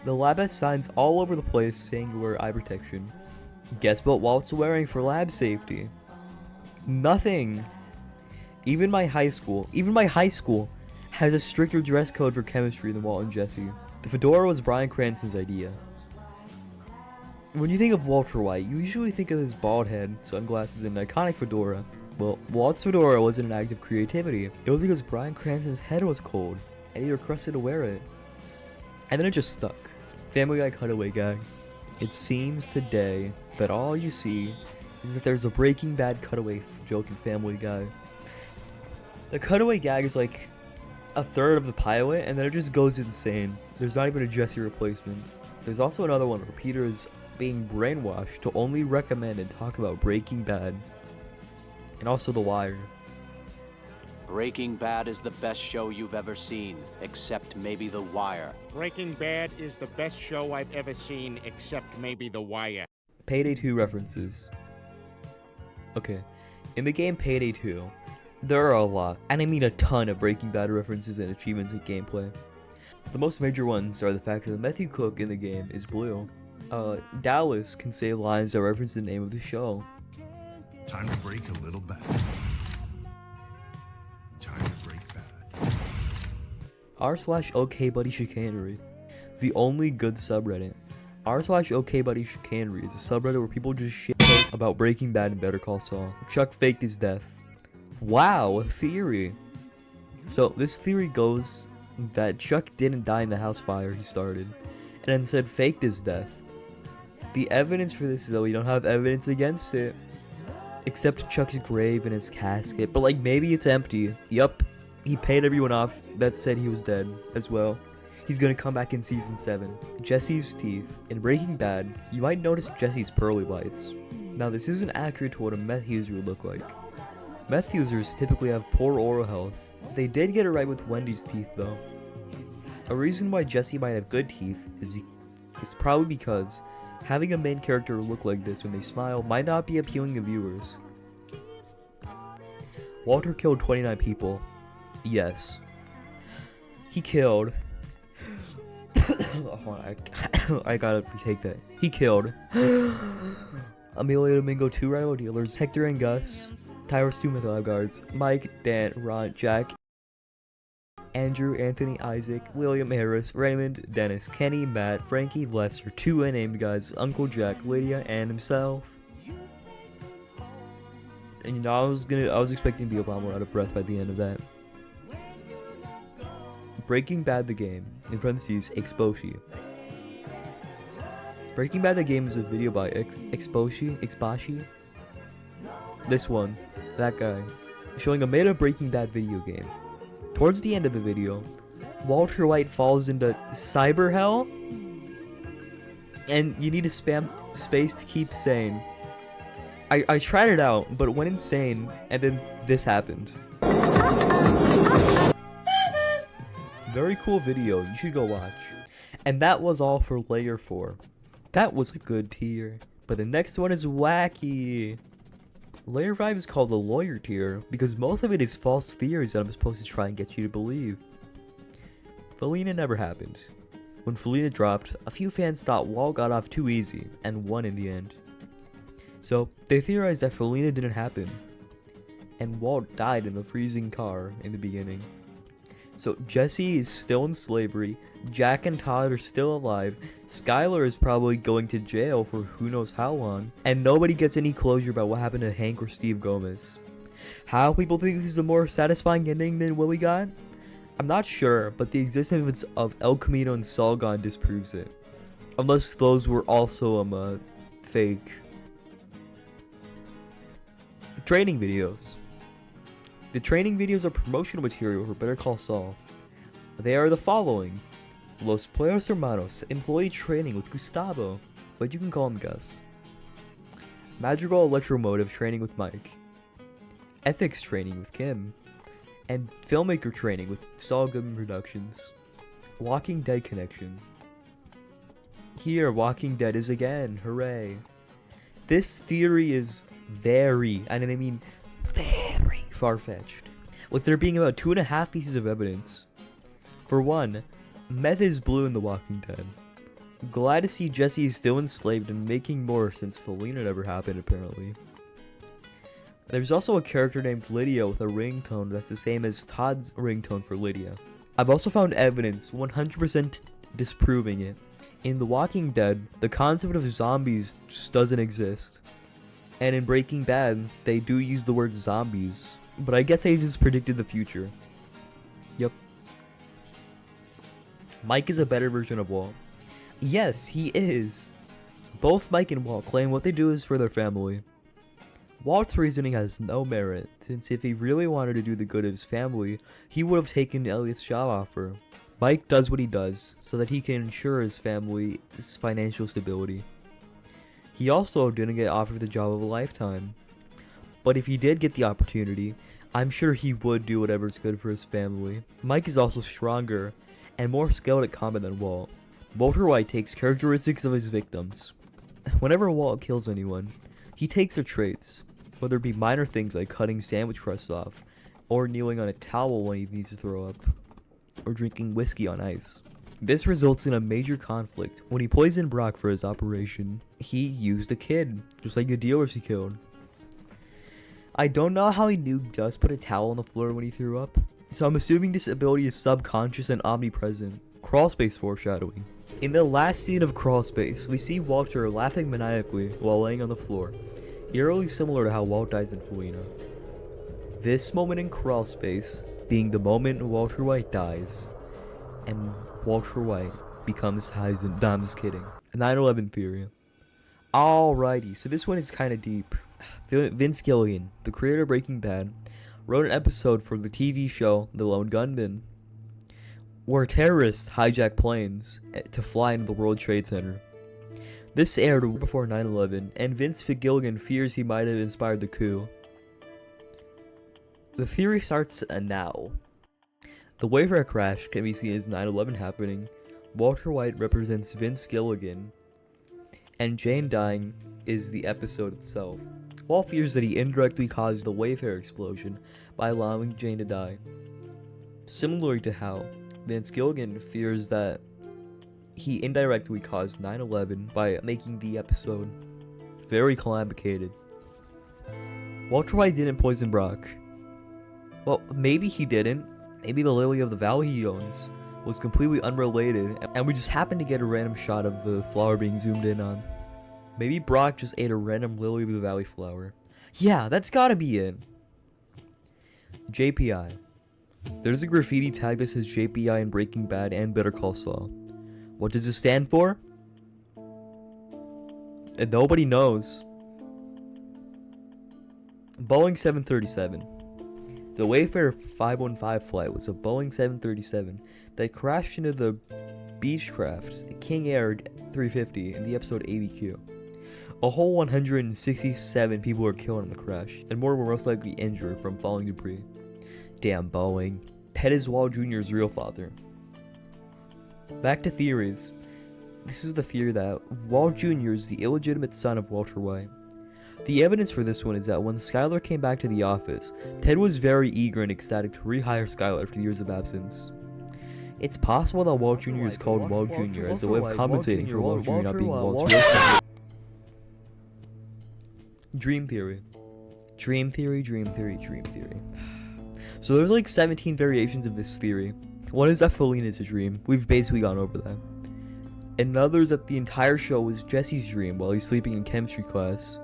The lab has signs all over the place saying to wear eye protection. Guess what Walt's wearing for lab safety? Nothing. Even my high school has a stricter dress code for chemistry than Walt and Jesse. The fedora was Bryan Cranston's idea. When you think of Walter White, you usually think of his bald head, sunglasses, and an iconic fedora. Well, Walt's fedora wasn't an act of creativity. It was because Bryan Cranston's head was cold, and he requested to wear it. And then it just stuck. Family Guy cutaway gag. It seems today that all you see is that there's a Breaking Bad cutaway joke in Family Guy. The cutaway gag is like a third of the pilot, and then it just goes insane. There's not even a Jesse replacement. There's also another one where Peter is being brainwashed to only recommend and talk about Breaking Bad, and also The Wire. Breaking Bad is the best show you've ever seen, except maybe The Wire. Breaking Bad is the best show I've ever seen, except maybe The Wire. Payday 2 references. Okay, in the game Payday 2, there are a lot, and I mean a ton of Breaking Bad references and achievements in gameplay. The most major ones are the fact that the meth you cook in the game is blue. Dallas can say lines that reference the name of the show. Time to break a little bad. Time to break bad. r/OKBuddy Chicanery, the only good subreddit. r/OKBuddy Chicanery is a subreddit where people just shit about Breaking Bad and Better Call Saul. Chuck faked his death. Wow, a theory. So this theory goes that Chuck didn't die in the house fire he started, and instead faked his death. The evidence for this is that we don't have evidence against it, except Chuck's grave and his casket, but like maybe it's empty. Yup, he paid everyone off that said he was dead as well. He's gonna come back in season 7. Jesse's teeth. In Breaking Bad, you might notice Jesse's pearly whites. Now this isn't accurate to what a meth user would look like. Meth users typically have poor oral health. They did get it right with Wendy's teeth though. A reason why Jesse might have good teeth is probably because having a main character look like this when they smile might not be appealing to viewers. Walter killed 29 people. Yes. He killed... I gotta retake that. He killed Emilio Domingo, 2 rival dealers, Hector and Gus, Tyrus, 2 meth lab guards, Mike, Dan, Ron, Jack, Andrew, Anthony, Isaac, William, Harris, Raymond, Dennis, Kenny, Matt, Frankie, Lester, 2 unnamed guys, Uncle Jack, Lydia, and himself. And you know, I was expecting to be a lot more out of breath by the end of that. Breaking Bad the game, in parentheses, Exposhi. Breaking Bad the game is a video by Exposhi? This one, that guy, showing a made-up Breaking Bad video game. Towards the end of the video, Walter White falls into cyber hell, and you need to spam space to keep sane. I tried it out, but went insane, and then this happened. Very cool video, you should go watch. And that was all for layer 4. That was a good tier, but the next one is wacky. Layer 5 is called the lawyer tier because most of it is false theories that I'm supposed to try and get you to believe. Felina never happened. When Felina dropped, a few fans thought Walt got off too easy and won in the end. So they theorized that Felina didn't happen, and Walt died in the freezing car in the beginning. So Jesse is still in slavery, Jack and Todd are still alive, Skylar is probably going to jail for who knows how long, and nobody gets any closure about what happened to Hank or Steve Gomez. How people think this is a more satisfying ending than what we got? I'm not sure, but the existence of El Camino and Salgon disproves it. Unless those were also fake. Training videos. The training videos are promotional material for Better Call Saul. They are the following: Los Pollos Hermanos, employee training with Gustavo, but you can call him Gus. Madrigal Electromotive training with Mike. Ethics training with Kim. And filmmaker training with Saul Goodman Productions. Walking Dead connection. Here, Walking Dead is again, hooray. This theory is very, and I mean very, far-fetched, with there being about 2.5 pieces of evidence. For one, meth is blue in The Walking Dead. Glad to see Jesse is still enslaved and making more since Felina never happened apparently. There's also a character named Lydia with a ringtone that's the same as Todd's ringtone for Lydia. I've also found evidence 100% disproving it. In The Walking Dead, the concept of zombies just doesn't exist. And in Breaking Bad, they do use the word zombies, but I guess they just predicted the future. Yep. Mike is a better version of Walt. Yes, he is. Both Mike and Walt claim what they do is for their family. Walt's reasoning has no merit, since if he really wanted to do the good of his family, he would have taken Elliot's job offer. Mike does what he does so that he can ensure his family's financial stability. He also didn't get offered the job of a lifetime. But if he did get the opportunity, I'm sure he would do whatever's good for his family. Mike is also stronger and more skilled at combat than Walt. Walter White takes characteristics of his victims. Whenever Walt kills anyone, he takes their traits, whether it be minor things like cutting sandwich crusts off, or kneeling on a towel when he needs to throw up, or drinking whiskey on ice. This results in a major conflict. When he poisoned Brock for his operation, he used a kid, just like the dealers he killed. I don't know how he knew just put a towel on the floor when he threw up, so I'm assuming this ability is subconscious and omnipresent. Crawlspace foreshadowing. In the last scene of Crawlspace, we see Walter laughing maniacally while laying on the floor, eerily similar to how Walt dies in Felina. This moment in Crawlspace being the moment Walter White dies, and Walter White becomes Heisenberg. No, I'm just kidding. 9/11 theory. Alrighty, so this one is kind of deep. Vince Gilligan, the creator of Breaking Bad, wrote an episode for the TV show The Lone Gunman, where terrorists hijack planes to fly into the World Trade Center. This aired before 9/11, and Vince Gilligan fears he might have inspired the coup. The theory starts now. The Wayfarer crash can be seen as 9/11 happening. Walter White represents Vince Gilligan, and Jane dying is the episode itself. Walt fears that he indirectly caused the Wayfarer explosion by allowing Jane to die. Similarly to how Vince Gilligan fears that he indirectly caused 9/11 by making the episode very complicated. Walter White didn't poison Brock. Well, maybe he didn't. Maybe the Lily of the Valley he owns was completely unrelated, and we just happened to get a random shot of the flower being zoomed in on. Maybe Brock just ate a random Lily of the Valley flower. Yeah, that's gotta be it. JPI. There's a graffiti tag that says JPI in Breaking Bad and Better Call Saul. What does it stand for? And nobody knows. Boeing 737. The Wayfarer 515 flight was a Boeing 737 that crashed into the Beechcraft King Air 350 in the episode ABQ. A whole 167 people were killed in the crash, and more were most likely injured from falling debris. Damn Boeing. Pet is Walt Jr.'s real father. Back to theories. This is the theory that Walt Jr. is the illegitimate son of Walter White. The evidence for this one is that when Skyler came back to the office, Ted was very eager and ecstatic to rehire Skyler after years of absence. It's possible that Walt Jr. is called Walt Jr. as a way of compensating for Walt Jr. not being Walt's real son. Dream theory. Dream theory, dream theory, dream theory. So there's like 17 variations of this theory. One is that Felina is a dream. We've basically gone over that. Another is that the entire show was Jesse's dream while he's sleeping in chemistry class.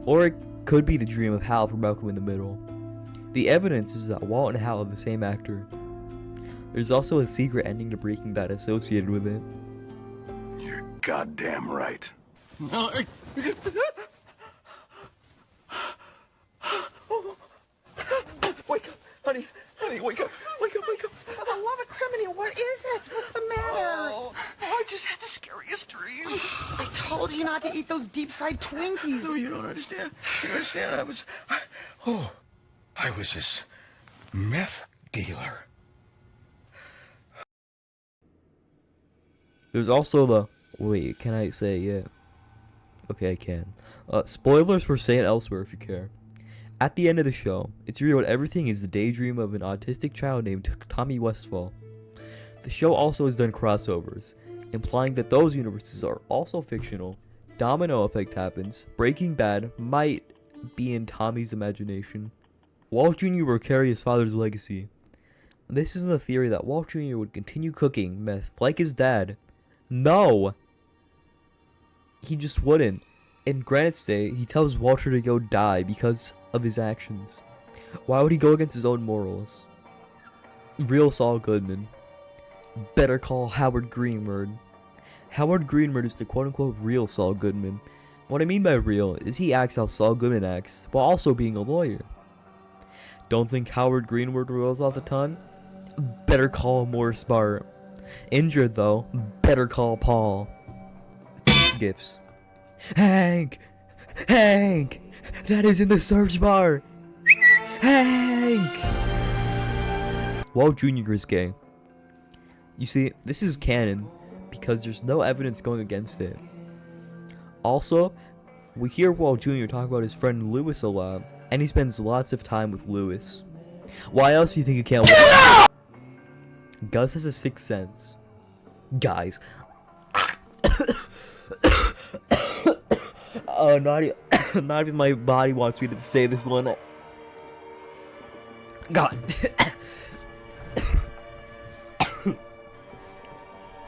Or it could be the dream of Hal from Malcolm in the Middle. The evidence is that Walt and Hal are the same actor. There's also a secret ending to Breaking Bad associated with it. You're goddamn right. No. Wake up, honey, wake up. For the love of criminy, what is it? What's the matter? Oh, I just had the scariest dream. I told you not to eat those deep-fried Twinkies. No, you don't understand. You understand? I was this meth dealer. There's also the... Wait, can I say it? Yeah. Okay, I can. Spoilers for Say It Elsewhere if you care. At the end of the show, it's revealed everything is the daydream of an autistic child named Tommy Westfall. The show also has done crossovers, implying that those universes are also fictional. Domino effect happens. Breaking Bad might be in Tommy's imagination. Walt Jr. will carry his father's legacy. This is the theory that Walt Jr. would continue cooking meth like his dad. No! He just wouldn't. In Granite's Day, he tells Walter to go die because of his actions. Why would he go against his own morals? Real Saul Goodman. Better call Howard Greenwood. Howard Greenwood is the quote-unquote real Saul Goodman. What I mean by real is he acts how Saul Goodman acts, while also being a lawyer. Don't think Howard Greenwood rolls off the tongue? Better call Morris Bart. Injured though, better call Paul. Gifts. Hank! Hank! That is in the search bar! Hank! Walt Jr. is gay. You see, this is canon because there's no evidence going against it. Also, we hear Walt Jr. talk about his friend Lewis a lot, and he spends lots of time with Lewis. Why else do you think you can't watch? Gus has a sixth sense. Guys. Not even my body wants me to say this one. God.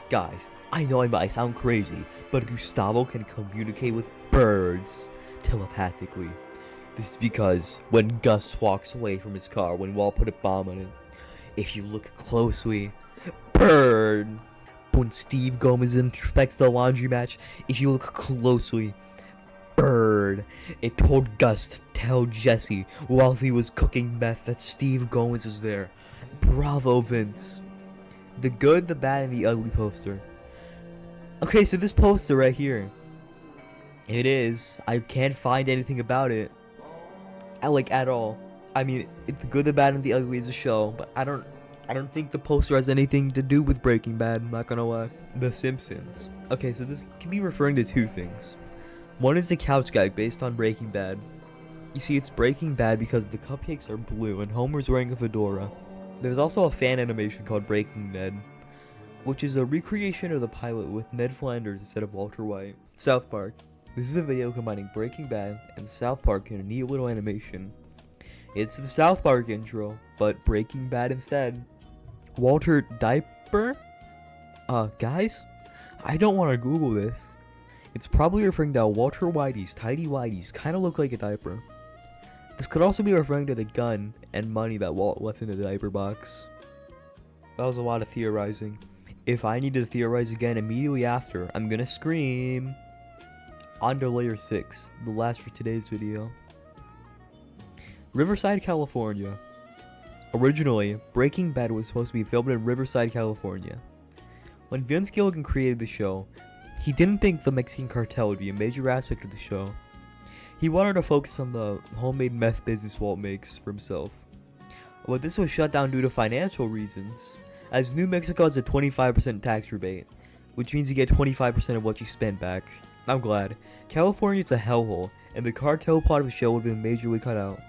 Guys, I know I might sound crazy, but Gustavo can communicate with birds telepathically. This is because when Gus walks away from his car when Walt put a bomb on it, if you look closely, bird. When Steve Gomez inspects the laundry match, if you look closely, bird. It told Gus to tell Jesse while he was cooking meth that Steve Gomez was there. Bravo, Vince. The good, the bad, and the ugly poster. Okay, so this poster right here. It is. I can't find anything about it. At all. I mean, the good, the bad, and the ugly is a show, but I don't think the poster has anything to do with Breaking Bad, I'm not gonna lie. The Simpsons. Okay, so this can be referring to two things. One is the couch gag based on Breaking Bad. You see, it's Breaking Bad because the cupcakes are blue and Homer's wearing a fedora. There's also a fan animation called Breaking Ned, which is a recreation of the pilot with Ned Flanders instead of Walter White. South Park. This is a video combining Breaking Bad and South Park in a neat little animation. It's the South Park intro, but Breaking Bad instead. Walter Diaper? Guys? I don't want to Google this. It's probably referring to how Walter Whitey's tidy whities kind of look like a diaper. This could also be referring to the gun and money that Walt left in the diaper box. That was a lot of theorizing. If I need to theorize again immediately after, I'm gonna scream. On to layer 6, the last for today's video. Riverside, California. Originally, Breaking Bad was supposed to be filmed in Riverside, California. When Vince Gilligan created the show, he didn't think the Mexican cartel would be a major aspect of the show. He wanted to focus on the homemade meth business Walt makes for himself. But this was shut down due to financial reasons, as New Mexico has a 25% tax rebate, which means you get 25% of what you spend back. I'm glad. California's a hellhole, and the cartel part of the show would have been majorly cut out.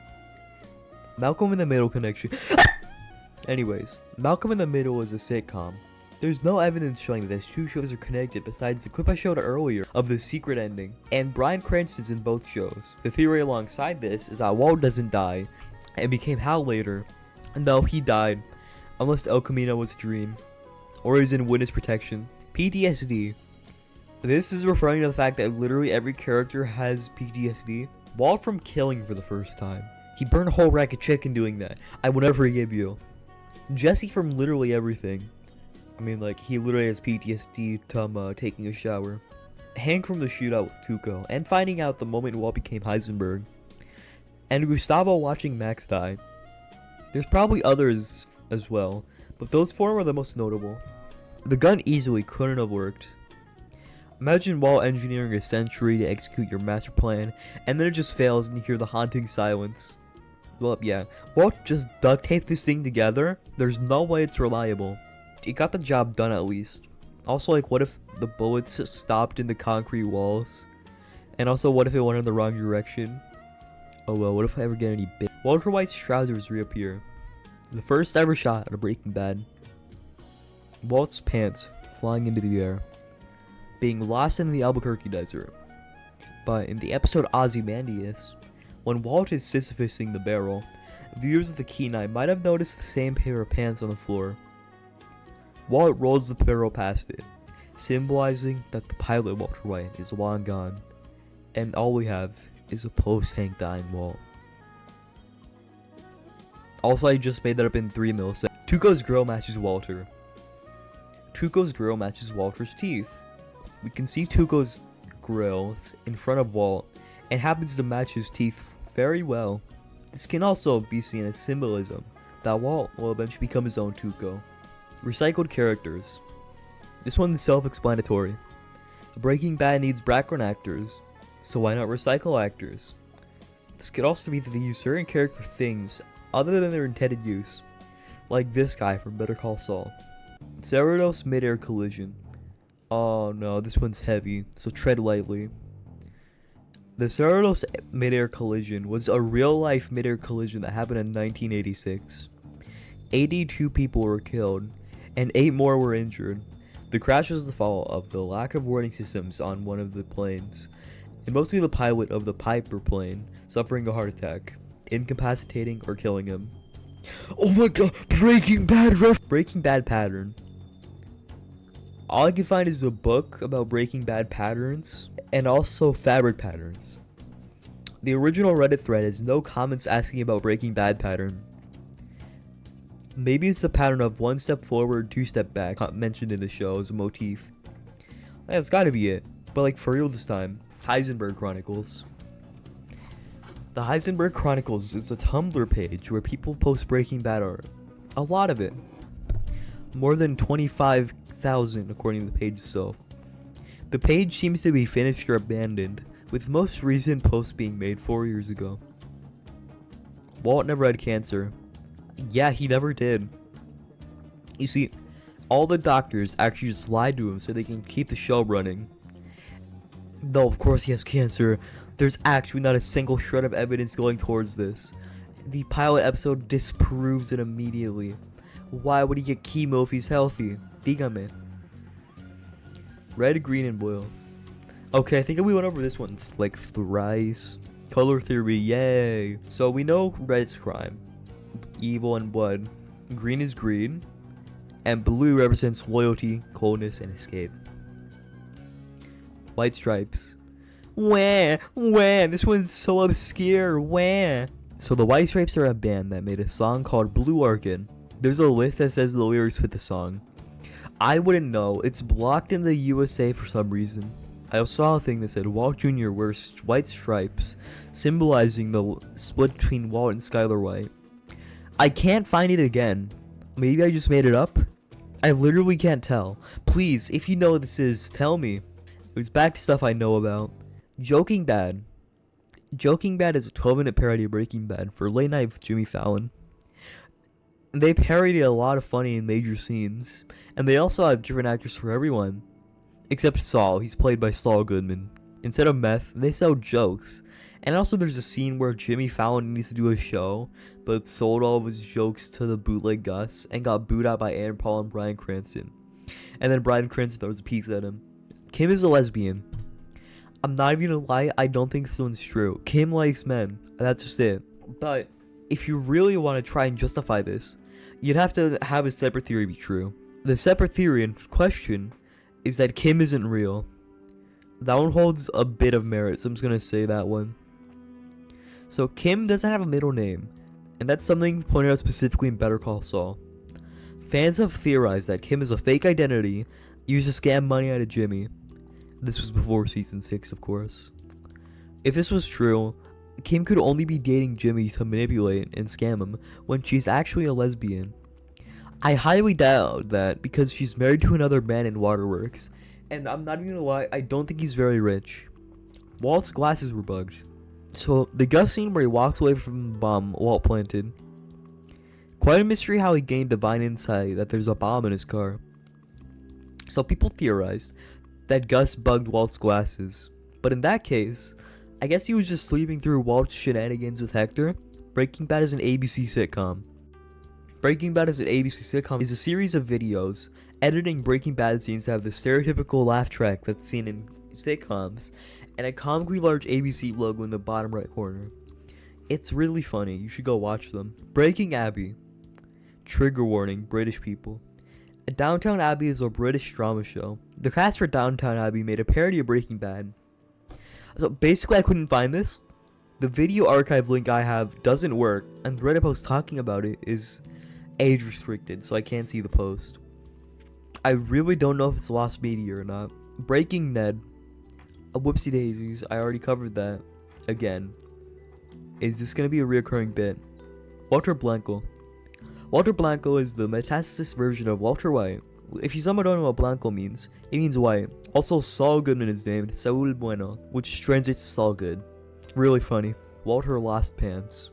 Malcolm in the Middle connection. Anyways, Malcolm in the Middle is a sitcom. There's no evidence showing that these two shows are connected besides the clip I showed earlier of the secret ending, and Bryan Cranston's in both shows. The theory alongside this is that Walt doesn't die, and became Hal later, and though he died, unless El Camino was a dream, or is in witness protection. PTSD. This is referring to the fact that literally every character has PTSD. Walt from killing for the first time. He burned a whole rack of chicken doing that. I will never forgive you. Jesse from literally everything. I mean, like, he literally has PTSD from taking a shower. Hank from the shootout with Tuco, and finding out the moment Walt became Heisenberg. And Gustavo watching Max die. There's probably others as well, but those four were the most notable. The gun easily couldn't have worked. Imagine Walt engineering a century to execute your master plan, and then it just fails and you hear the haunting silence. Well, yeah, Walt just duct taped this thing together. There's no way it's reliable. It got the job done at least. Also, like, what if the bullets stopped in the concrete walls? And also, what if it went in the wrong direction? Oh well, what if I ever get any bit? Walter White's trousers reappear. The first ever shot of Breaking Bad. Walt's pants flying into the air. Being lost in the Albuquerque desert. But in the episode Ozymandias, when Walt is Sisyphusing the barrel, viewers of the Kenai might have noticed the same pair of pants on the floor. Walt rolls the barrel past it, symbolizing that the pilot Walter White is long gone, and all we have is a post-Hank dying Walt. Also, I just made that up in 3 milliseconds. Tuco's grill matches Walter. Tuco's grill matches Walter's teeth. We can see Tuco's grills in front of Walt and happens to match his teeth very well. This can also be seen as symbolism that Walt will eventually become his own Tuco. Recycled characters. This one's self-explanatory. Breaking Bad needs background actors, so why not recycle actors? This could also be that they use certain character things other than their intended use, like this guy from Better Call Saul. Cerritos mid-air collision. Oh no, this one's heavy, so tread lightly. The Cerritos mid-air collision was a real-life mid-air collision that happened in 1986. 82 people were killed, and 8 more were injured. The crash was the fault of the lack of warning systems on one of the planes, and mostly the pilot of the Piper plane suffering a heart attack, incapacitating or killing him. Oh my god, Breaking Bad pattern. All I can find is a book about Breaking Bad patterns, and also fabric patterns. The original Reddit thread has no comments asking about Breaking Bad pattern. Maybe it's the pattern of 1 step forward, 2 step back mentioned in the show as a motif. That's gotta be it, but like for real this time. Heisenberg Chronicles. The Heisenberg Chronicles is a Tumblr page where people post Breaking Bad art. A lot of it. More than 25,000 according to the page itself. The page seems to be finished or abandoned, with most recent posts being made 4 years ago. Walt never had cancer. Yeah, he never did. You see, all the doctors actually just lied to him so they can keep the show running. Though of course he has cancer, there's actually not a single shred of evidence going towards this. The pilot episode disproves it immediately. Why would he get chemo if he's healthy? Dígame. Red, green, and blue. Okay, I think we went over this one like thrice. Color theory, yay! So we know red is crime, evil, and blood. Green is greed, and blue represents loyalty, coldness, and escape. White stripes. Wah! This one's so obscure. Wah! So the White Stripes are a band that made a song called Blue Orchid. There's a list that says the lyrics with the song. I wouldn't know. It's blocked in the USA for some reason. I also saw a thing that said Walt Jr. wears white stripes, symbolizing the split between Walt and Skylar White. I can't find it again. Maybe I just made it up? I literally can't tell. Please, if you know what this is, tell me. It was back to stuff I know about. Joking Bad. Joking Bad is a 12-minute parody of Breaking Bad for Late Night with Jimmy Fallon. They parodied a lot of funny and major scenes, and they also have different actors for everyone. Except Saul, he's played by Saul Goodman. Instead of meth, they sell jokes. And also there's a scene where Jimmy Fallon needs to do a show, but sold all of his jokes to the bootleg Gus, and got booed out by Aaron Paul and Bryan Cranston. And then Bryan Cranston throws a pizza at him. Kim is a lesbian. I'm not even gonna lie, I don't think this one's true. Kim likes men, that's just it. But if you really want to try and justify this, you'd have to have a separate theory be true. The separate theory in question is that Kim isn't real. That one holds a bit of merit, so I'm just gonna say that one. So Kim doesn't have a middle name, and that's something pointed out specifically in Better Call Saul. Fans have theorized that Kim is a fake identity used to scam money out of Jimmy. This was before season 6, of course. If this was true, Kim could only be dating Jimmy to manipulate and scam him when she's actually a lesbian. I highly doubt that because she's married to another man in Waterworks, and I'm not even gonna lie, I don't think he's very rich. Walt's glasses were bugged. So the Gus scene where he walks away from the bomb Walt planted. Quite a mystery how he gained divine insight that there's a bomb in his car. So people theorized that Gus bugged Walt's glasses, but in that case, I guess he was just sleeping through Walt's shenanigans with Hector. Breaking Bad is an ABC sitcom. Breaking Bad is an ABC sitcom is a series of videos editing Breaking Bad scenes to have the stereotypical laugh track that's seen in sitcoms, and a comically large ABC logo in the bottom right corner. It's really funny, you should go watch them. Breaking Abbey. Trigger warning, British people. Downtown Abbey is a British drama show. The cast for Downtown Abbey made a parody of Breaking Bad. So basically I couldn't find this. The video archive link I have doesn't work, and the Reddit post talking about it is age restricted, so I can't see the post. I really don't know if it's lost media or not. Breaking Ned. Whoopsie daisies, I already covered that. Again. Is this gonna be a reoccurring bit? Walter Blanco. Walter Blanco is the metastasis version of Walter White. If you someone don't know what Blanco means, it means white. Also, Saul Goodman is named Saul Bueno, which translates to Saul Good. Really funny. Walter lost pants.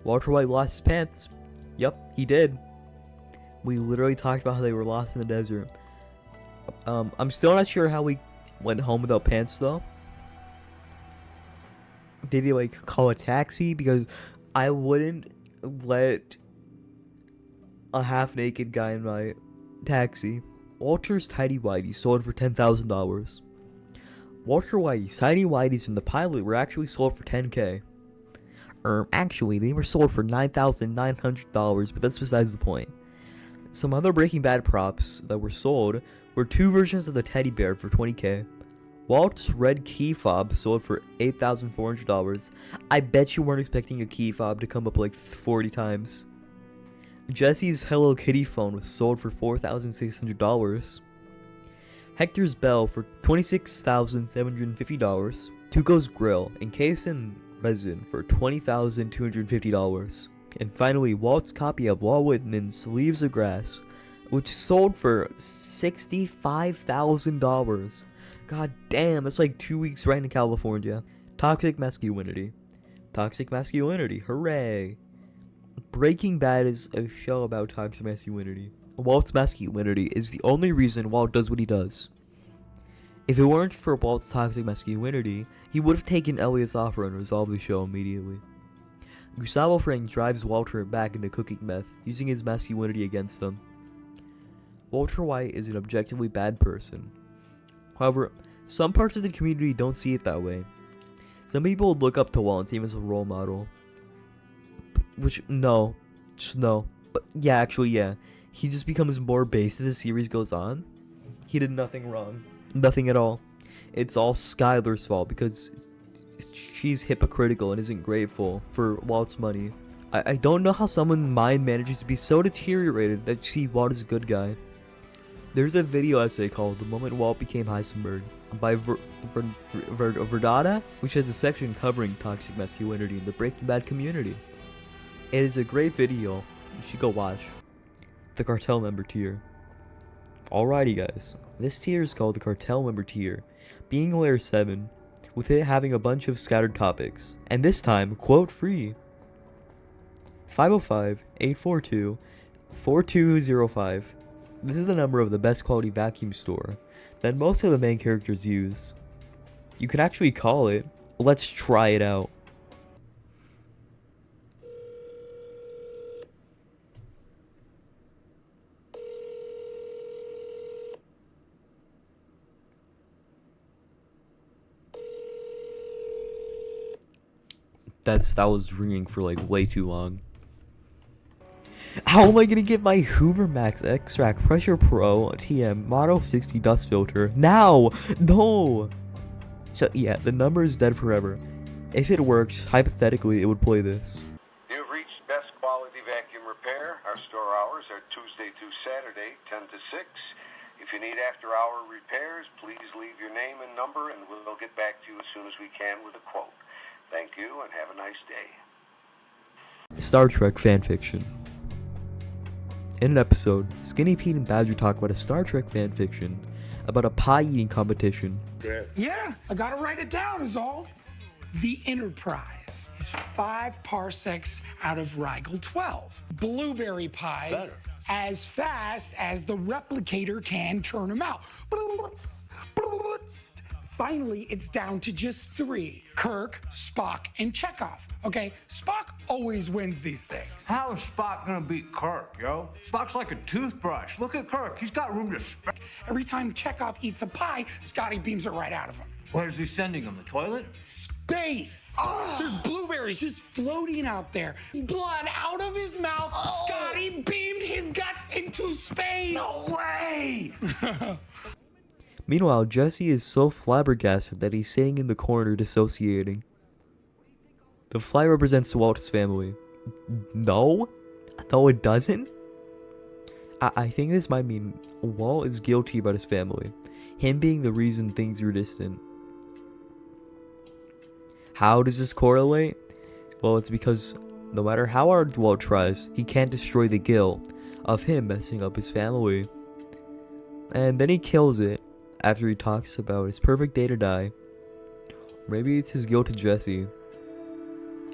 Walter White lost his pants. Yep, he did. We literally talked about how they were lost in the desert. I'm still not sure how we went home without pants though. Did he like call a taxi? Because I wouldn't let a half-naked guy in my taxi. Walter's Tidy Whities sold for $10,000. Walter Whitey's Tidy Whities in the pilot were actually sold for $10K. Actually, they were sold for $9,900, but that's besides the point. Some other Breaking Bad props that were sold were 2 versions of the teddy bear for $20K. Walt's red key fob sold for $8,400. I bet you weren't expecting a key fob to come up like 40 times. Jesse's Hello Kitty phone was sold for $4,600. Hector's bell for $26,750. Tuco's grill, encased in resin, for $20,250. And finally, Walt's copy of Walt Whitman's Leaves of Grass, which sold for $65,000. God damn, that's like 2 weeks right in California. Toxic masculinity. Toxic masculinity, hooray. Breaking Bad is a show about toxic masculinity. Walt's masculinity is the only reason Walt does what he does. If it weren't for Walt's toxic masculinity, he would have taken Elliot's offer and resolved the show immediately. Gustavo Fring drives Walter back into cooking meth, using his masculinity against him. Walter White is an objectively bad person. However, some parts of the community don't see it that way. Some people look up to Walt and see him as a role model. Which, no. Just no. But yeah, actually, yeah. He just becomes more base as the series goes on. He did nothing wrong. Nothing at all. It's all Skylar's fault because she's hypocritical and isn't grateful for Walt's money. I don't know how someone's mind manages to be so deteriorated that she Walt is a good guy. There's a video essay called The Moment Walt Became Heisenberg by Verdada, which has a section covering toxic masculinity in the Breaking Bad community. It is a great video. You should go watch. The Cartel member tier. Alrighty guys, this tier is called the Cartel member tier, being layer 7, with it having a bunch of scattered topics, and this time quote free. 505-842-4205. This is the number of the best quality vacuum store that most of the main characters use. You can actually call it. Let's try it out. That was ringing for like way too long. How am I gonna get my Hoover Max Extract Pressure Pro TM Moto 60 dust filter now? No. So yeah, the number is dead forever. If it worked, hypothetically, it would play this. You've reached Best Quality Vacuum Repair. Our store hours are Tuesday to Saturday, 10 to 6. If you need after-hour repairs, please leave your name and number, and we'll get back to you as soon as we can with a quote. Thank you, and have a nice day. Star Trek fanfiction. In an episode, Skinny Pete and Badger talk about a Star Trek fanfiction about a pie-eating competition. Yeah, I gotta write it down is all. The Enterprise is 5 parsecs out of Rigel 12. Blueberry pies as fast as the replicator can churn them out. Finally, it's down to just 3. Kirk, Spock, and Chekhov. Okay, Spock always wins these things. How is Spock gonna beat Kirk, yo? Spock's like a toothbrush. Look at Kirk, he's got room to spare. Every time Chekhov eats a pie, Scotty beams it right out of him. Where's he sending him, the toilet? Space! There's blueberries just floating out there. Blood out of his mouth. Scotty beamed his guts into space. No way! Meanwhile, Jesse is so flabbergasted that he's sitting in the corner dissociating. The fly represents Walt's family. No? No, it doesn't? I think this might mean Walt is guilty about his family, him being the reason things are distant. How does this correlate? Well, it's because no matter how hard Walt tries, he can't destroy the guilt of him messing up his family. And then he kills it after he talks about his perfect day to die. Maybe it's his guilt to Jesse.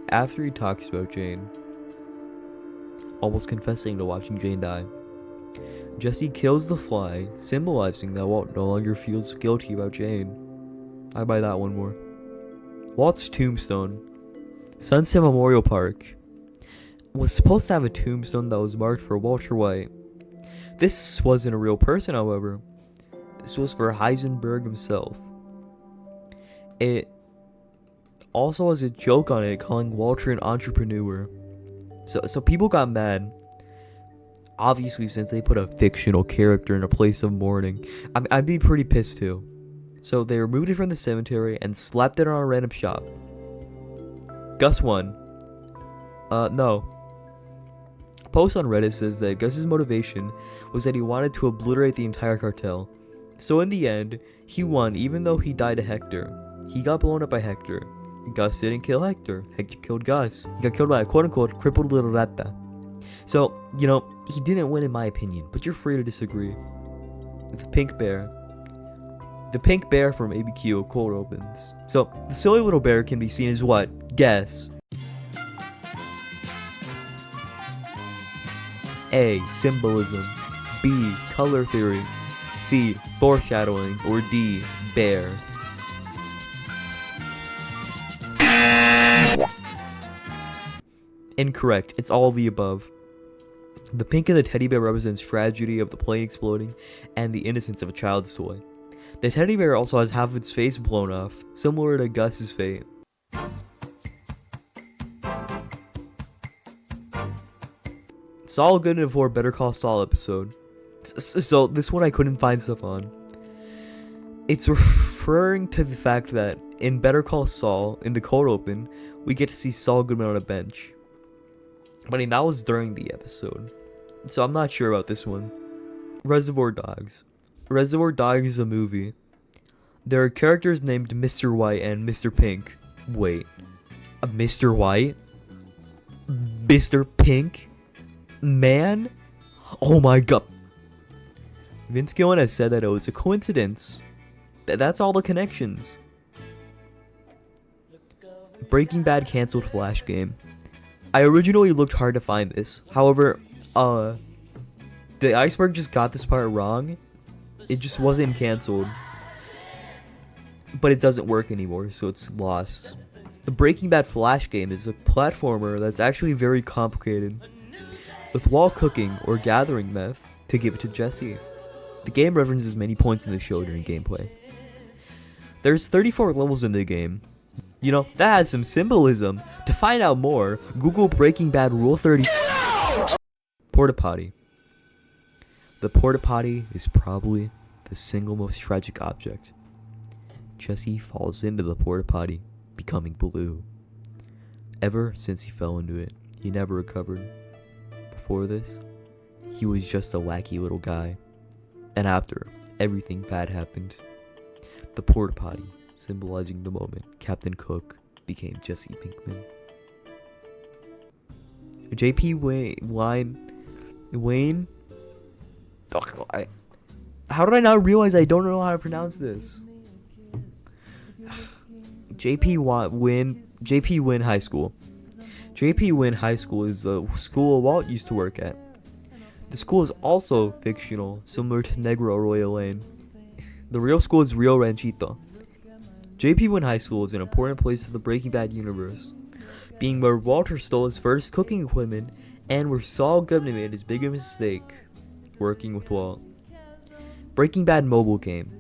After he talks about Jane, almost confessing to watching Jane die, Jesse kills the fly, symbolizing that Walt no longer feels guilty about Jane. I buy that one more. Walt's tombstone. Sunset Memorial Park was supposed to have a tombstone that was marked for Walter White. This wasn't a real person, however. This was for Heisenberg himself. It also has a joke on it calling Walter an entrepreneur. So people got mad. Obviously, since they put a fictional character in a place of mourning. I'd be pretty pissed too. So they removed it from the cemetery and slapped it on a random shop. Gus won. No. A post on Reddit says that Gus's motivation was that he wanted to obliterate the entire cartel. So in the end, he won even though he died to Hector. He got blown up by Hector. Gus didn't kill Hector. Hector killed Gus. He got killed by a quote-unquote crippled little rata. So, you know, he didn't win in my opinion, but you're free to disagree. The pink bear. The pink bear from ABQ cold opens. So, the silly little bear can be seen as what? Guess. A. Symbolism. B. Color theory. C. Foreshadowing. Or D. Bear. Incorrect. It's all of the above. The pink in the teddy bear represents tragedy of the plane exploding and the innocence of a child's toy. The teddy bear also has half of its face blown off, similar to Gus's fate. Saul Goodman for Better Call Saul episode. So this one I couldn't find stuff on. It's referring to the fact that in Better Call Saul, in the cold open, we get to see Saul Goodman on a bench. But that was during the episode. So I'm not sure about this one. Reservoir Dogs. Reservoir Dogs is a movie. There are characters named Mr. White and Mr. Pink. Wait. Mr. White? Mr. Pink? Man? Oh my god. Vince Gilligan has said that it was a coincidence. That's all the connections. Breaking Bad canceled Flash game. I originally looked hard to find this. However, the Iceberg just got this part wrong. It just wasn't canceled. But it doesn't work anymore, so it's lost. The Breaking Bad Flash game is a platformer that's actually very complicated. With Walt cooking or gathering meth to give it to Jesse. The game references many points in the show during gameplay. There's 34 levels in the game. You know, that has some symbolism. To find out more, Google Breaking Bad Rule 30. Porta Potty. The porta potty is probably the single most tragic object. Jesse falls into the porta potty, becoming blue. Ever since he fell into it, he never recovered. Before this, he was just a wacky little guy. And after, everything bad happened. The porta potty, symbolizing the moment Captain Cook became Jesse Pinkman. JP Wayne. How did I not realize I don't know how to pronounce this? JP Wynn High School. JP Wynn High School is the school Walt used to work at. The school is also fictional, similar to Negro Arroyo Lane. The real school is Rio Ranchito. JP Wynn High School is an important place in the Breaking Bad universe, being where Walter stole his first cooking equipment and where Saul Goodman made his biggest mistake, working with Walt. Breaking Bad mobile game.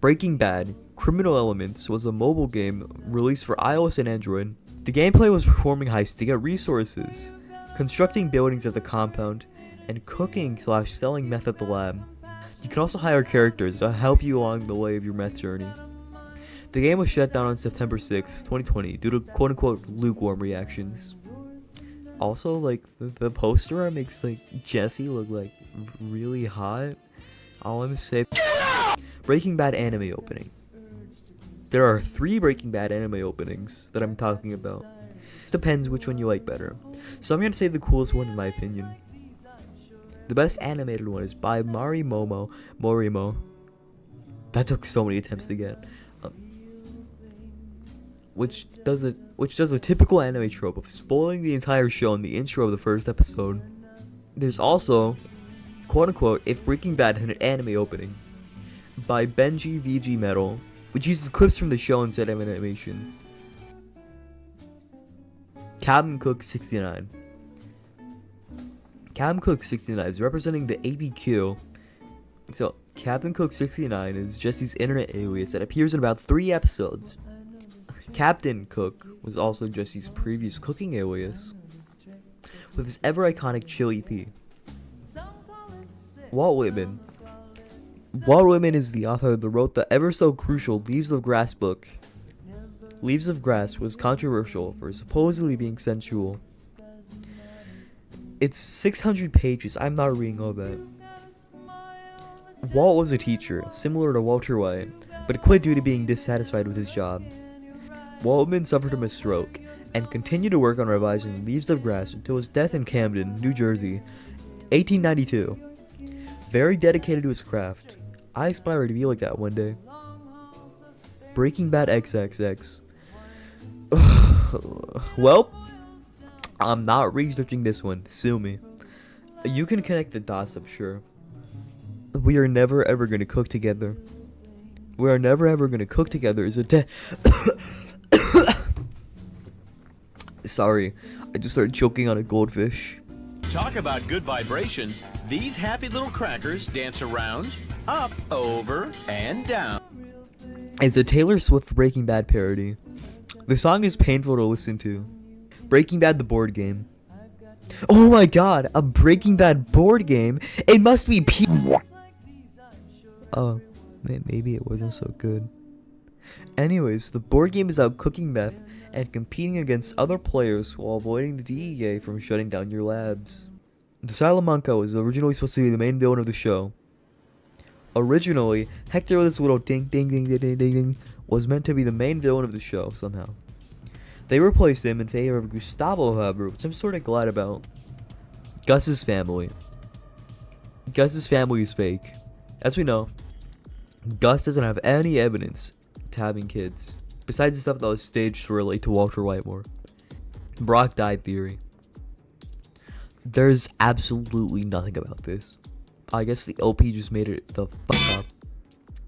Breaking Bad Criminal Elements was a mobile game released for iOS and Android. The gameplay was performing heists to get resources, constructing buildings at the compound, and cooking/selling meth at the lab. You can also hire characters to help you along the way of your meth journey. The game was shut down on September 6, 2020 due to quote-unquote lukewarm reactions. Also, like, the poster art makes, like, Jesse look like really hot. All I'm saying. Breaking Bad anime opening. There are 3 Breaking Bad anime openings that I'm talking about. It depends which one you like better. So I'm gonna say the coolest one in my opinion. The best animated one is by Morimo. That took so many attempts to get. Which does a typical anime trope of spoiling the entire show in the intro of the first episode. There's also, quote unquote, if Breaking Bad had an anime opening, by Benji VG Metal, which uses clips from the show instead of animation. Captain Cook 69. Captain Cook 69 is representing the ABQ. So, Captain Cook 69 is Jesse's internet alias that appears in about 3 episodes. Captain Cook was also Jesse's previous cooking alias, with his ever iconic Chili P. Walt Whitman. Walt Whitman is the author that wrote the ever so crucial Leaves of Grass book. Leaves of Grass was controversial for supposedly being sensual. It's 600 pages. I'm not reading all that. Walt was a teacher, similar to Walter White, but quit due to being dissatisfied with his job. Walt Whitman suffered from a stroke and continued to work on revising Leaves of Grass until his death in Camden, New Jersey, 1892. Very dedicated to his craft. I aspire to be like that one day. Breaking Bad XXX. Well, I'm not researching this one. Sue me. You can connect the dots, I'm sure. We are never ever gonna cook together. We are never ever gonna cook together as a Sorry, I just started choking on a goldfish. Talk about good vibrations. These happy little crackers dance around, up, over, and down. It's a Taylor Swift Breaking Bad parody. The song is painful to listen to. Breaking Bad the board game. Oh my god, a Breaking Bad board game? It must be Oh, maybe it wasn't so good. Anyways, the board game is about cooking meth and competing against other players while avoiding the DEA from shutting down your labs. The Salamanca was originally supposed to be the main villain of the show. Originally, Hector, this little ding ding ding ding ding ding ding, was meant to be the main villain of the show somehow. They replaced him in favor of Gustavo, however, which I'm sort of glad about. Gus's family. Gus's family is fake. As we know, Gus doesn't have any evidence to having kids, besides the stuff that was staged to relate to Walter Whitemore. Brock died theory. There's absolutely nothing about this. I guess the OP just made it the fuck up.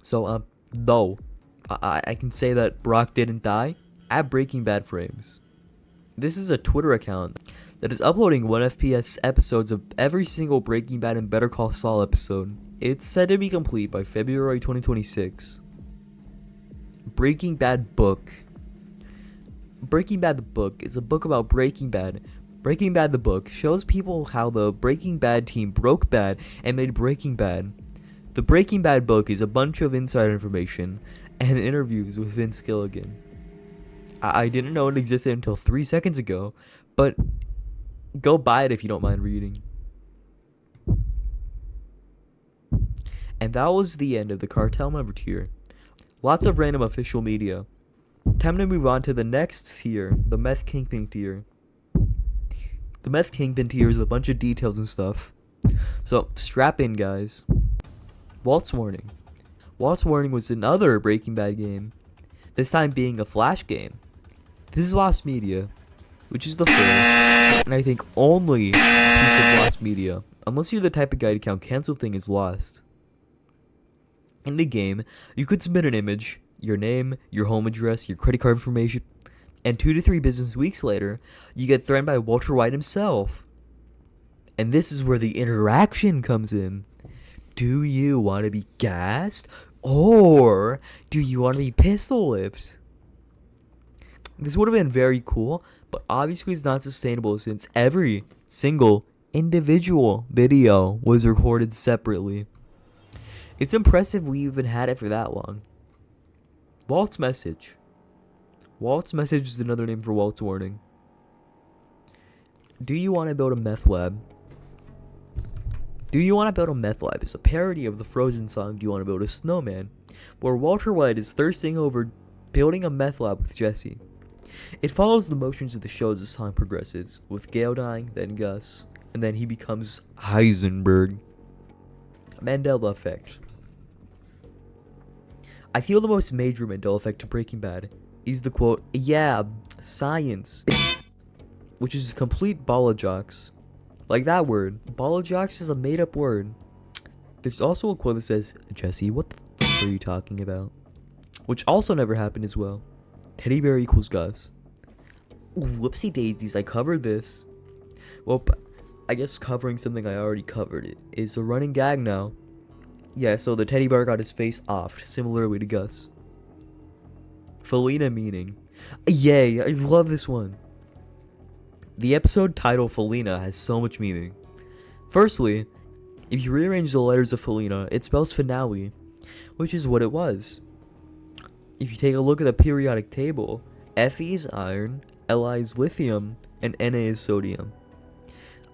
So, no. I can say that Brock didn't die at Breaking Bad Frames. This is a Twitter account that is uploading 1FPS episodes of every single Breaking Bad and Better Call Saul episode. It's said to be complete by February 2026. Breaking Bad book. Breaking Bad the book is a book about Breaking Bad. Breaking Bad the book shows people how the Breaking Bad team broke bad and made Breaking Bad. The Breaking Bad book is a bunch of insider information and interviews with Vince Gilligan. I didn't know it existed until 3 seconds ago, but go buy it if you don't mind reading. And that was the end of the Cartel member tier. Lots of random official media. Time to move on to the next tier, the Meth Kingpin tier. The Meth Kingpin tier is a bunch of details and stuff. So, strap in, guys. Walt's Warning. Walt's Warning was another Breaking Bad game, this time being a Flash game. This is Lost Media, which is the first, and I think only piece of Lost Media, unless you're the type of guy to count cancel thing as lost. In the game, you could submit an image, your name, your home address, your credit card information, and 2 to 3 business weeks later, you get threatened by Walter White himself. And this is where the interaction comes in. Do you want to be gassed? Or do you want to be pistol-whipped? This would have been very cool, but obviously it's not sustainable since every single individual video was recorded separately. It's impressive we even had it for that long. Walt's Message. Walt's Message is another name for Walt's Warning. Do you want to build a meth lab? Do You Want to Build a Meth Lab is a parody of the Frozen song Do You Want to Build a Snowman, where Walter White is thirsting over building a meth lab with Jesse. It follows the motions of the show as the song progresses, with Gale dying, then Gus, and then he becomes Heisenberg. Mandela Effect. I feel the most major Mandela effect to Breaking Bad is the quote, "Yeah, science," which is complete ballajocks. Like that word. Ballajocks is a made-up word. There's also a quote that says, "Jesse, what the f*** are you talking about?" Which also never happened as well. Teddy bear equals Gus. Whoopsie daisies, I covered this. Well, I guess covering something I already covered is a running gag now. Yeah, so the teddy bear got his face offed, similarly to Gus. Felina meaning. Yay, I love this one. The episode title Felina has so much meaning. Firstly, if you rearrange the letters of Felina, it spells finale, which is what it was. If you take a look at the periodic table, Fe is iron, Li is lithium, and Na is sodium.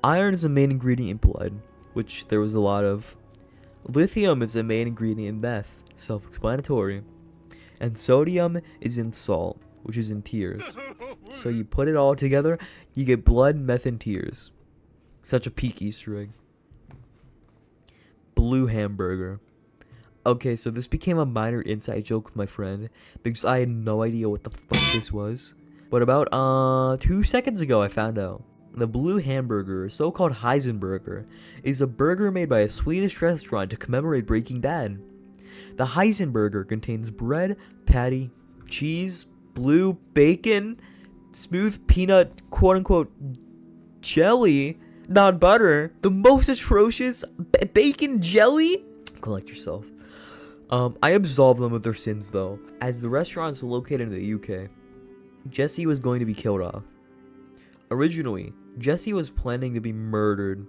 Iron is the main ingredient in blood, which there was a lot of. Lithium is the main ingredient in meth, self-explanatory. And sodium is in salt, which is in tears. So you put it all together, you get blood, meth, and tears. Such a peak Easter egg. Blue hamburger. Okay, so this became a minor inside joke with my friend, because I had no idea what the fuck this was. But about 2 seconds ago I found out. The blue hamburger, so-called Heisenberger, is a burger made by a Swedish restaurant to commemorate Breaking Bad. The Heisenberger contains bread, patty, cheese, blue bacon, smooth peanut, quote-unquote, jelly, not butter, the most atrocious bacon jelly? Collect yourself. I absolve them of their sins though, as the restaurant is located in the UK. Jesse was going to be killed off. Originally, Jesse was planning to be murdered.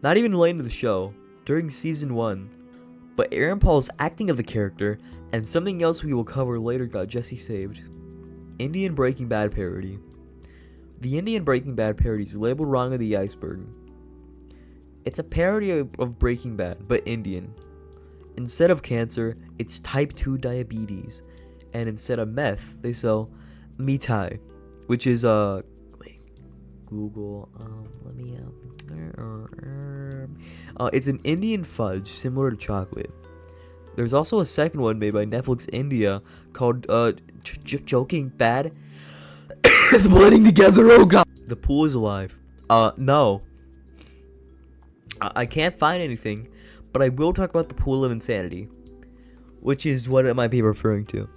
Not even late into the show, during season 1. But Aaron Paul's acting of the character, and something else we will cover later, got Jesse saved. Indian Breaking Bad parody. The Indian Breaking Bad parody is labeled wrong on the Iceberg. It's a parody of Breaking Bad, but Indian. Instead of cancer, it's type 2 diabetes. And instead of meth, they sell mitai, which is Google, it's an Indian fudge similar to chocolate. There's also a second one made by Netflix India called Joking Bad. It's blending together, oh god. The pool is alive. No. I can't find anything, but I will talk about the pool of insanity, which is what it might be referring to.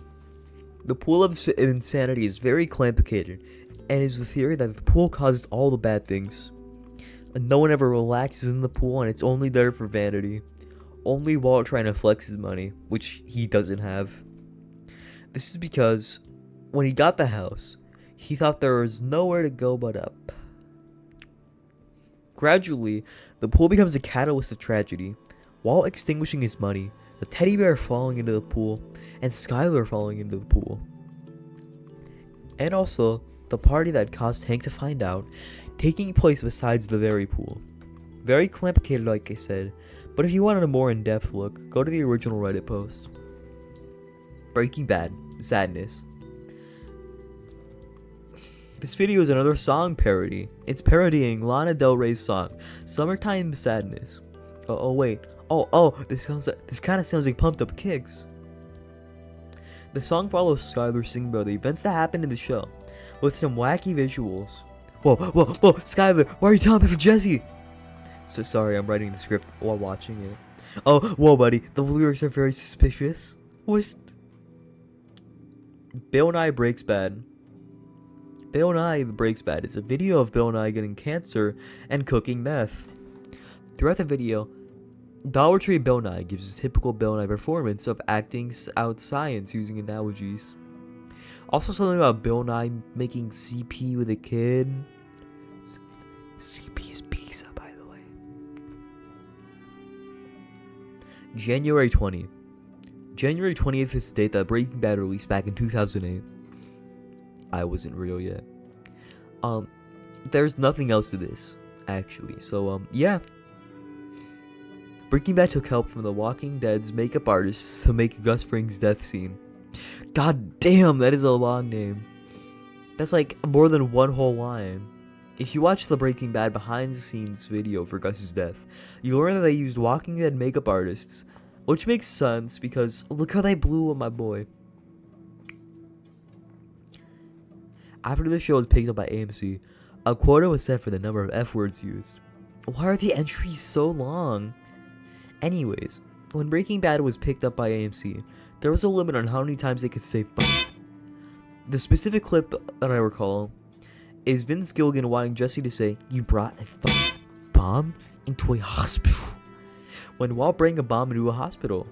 The pool of insanity is very complicated, and is the theory that the pool causes all the bad things. And no one ever relaxes in the pool, and it's only there for vanity. Only Walt trying to flex his money, which he doesn't have. This is because, when he got the house, he thought there was nowhere to go but up. Gradually, the pool becomes a catalyst of tragedy. Walt extinguishing his money, the teddy bear falling into the pool, and Skylar falling into the pool. And also, the party that caused Hank to find out, taking place besides the very pool. Very complicated, like I said, but if you wanted a more in-depth look, go to the original Reddit post. Breaking Bad, Sadness. This video is another song parody. It's parodying Lana Del Rey's song, Summertime Sadness. Wait. This kind of sounds like Pumped Up Kicks. The song follows Skylar singing about the events that happened in the show, with some wacky visuals. Whoa, Skylar, why are you telling me for Jesse? So sorry, I'm writing the script while watching it. Oh, whoa, buddy, the lyrics are very suspicious. What? Bill Nye Breaks Bad. Bill Nye Breaks Bad is a video of Bill Nye getting cancer and cooking meth. Throughout the video, Dollar Tree Bill Nye gives a typical Bill Nye performance of acting out science using analogies. Also something about Bill Nye making CP with a kid. CP is pizza, by the way. January 20. January 20th is the date that Breaking Bad released back in 2008. I wasn't real yet. There's nothing else to this, actually. So, yeah. Breaking Bad took help from The Walking Dead's makeup artists to make Gus Fring's death scene. God damn, that is a long name. That's like more than one whole line. If you watch the Breaking Bad behind the scenes video for Gus's death, you'll learn that they used Walking Dead makeup artists, which makes sense because look how they blew up my boy. After the show was picked up by AMC, a quota was set for the number of F words used. Why are the entries so long? Anyways, when Breaking Bad was picked up by AMC, there was a limit on how many times they could say fuck. The specific clip that I recall is Vince Gilligan wanting Jesse to say, "You brought a fucking bomb into a hospital," when while bringing a bomb into a hospital.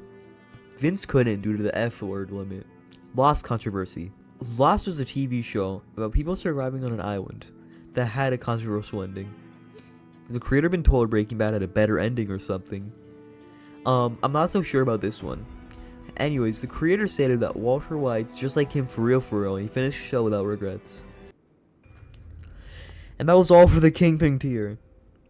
Vince couldn't due to the F word limit. Lost controversy. Lost was a TV show about people surviving on an island that had a controversial ending. The creator been told Breaking Bad had a better ending or something. I'm not so sure about this one. Anyways, the creator stated that Walter White's just like him for real, and he finished the show without regrets. And that was all for the Kingpin tier.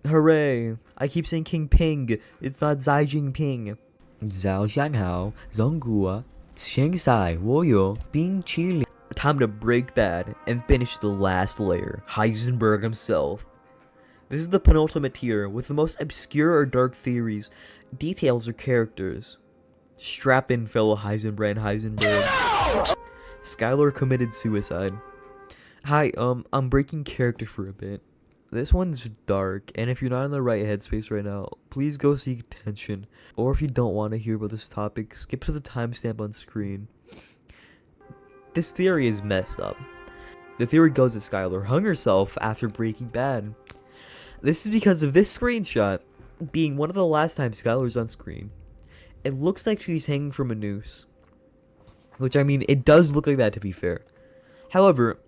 Hooray! I keep saying Kingpin. It's not Xi Jinping. Zhao Xianghao, Zonghua, Shengsai, Woyo, Bing Qili. Time to break bad and finish the last layer. Heisenberg himself. This is the penultimate tier with the most obscure or dark theories, details, or characters. Strap in, fellow Heisenberg. Skylar committed suicide. Hi, I'm breaking character for a bit. This one's dark, and if you're not in the right headspace right now, please go seek attention. Or if you don't want to hear about this topic, skip to the timestamp on screen. This theory is messed up. The theory goes that Skylar hung herself after Breaking Bad. This is because of this screenshot being one of the last times Skylar's on screen. It looks like she's hanging from a noose. Which, I mean, it does look like that, to be fair. However,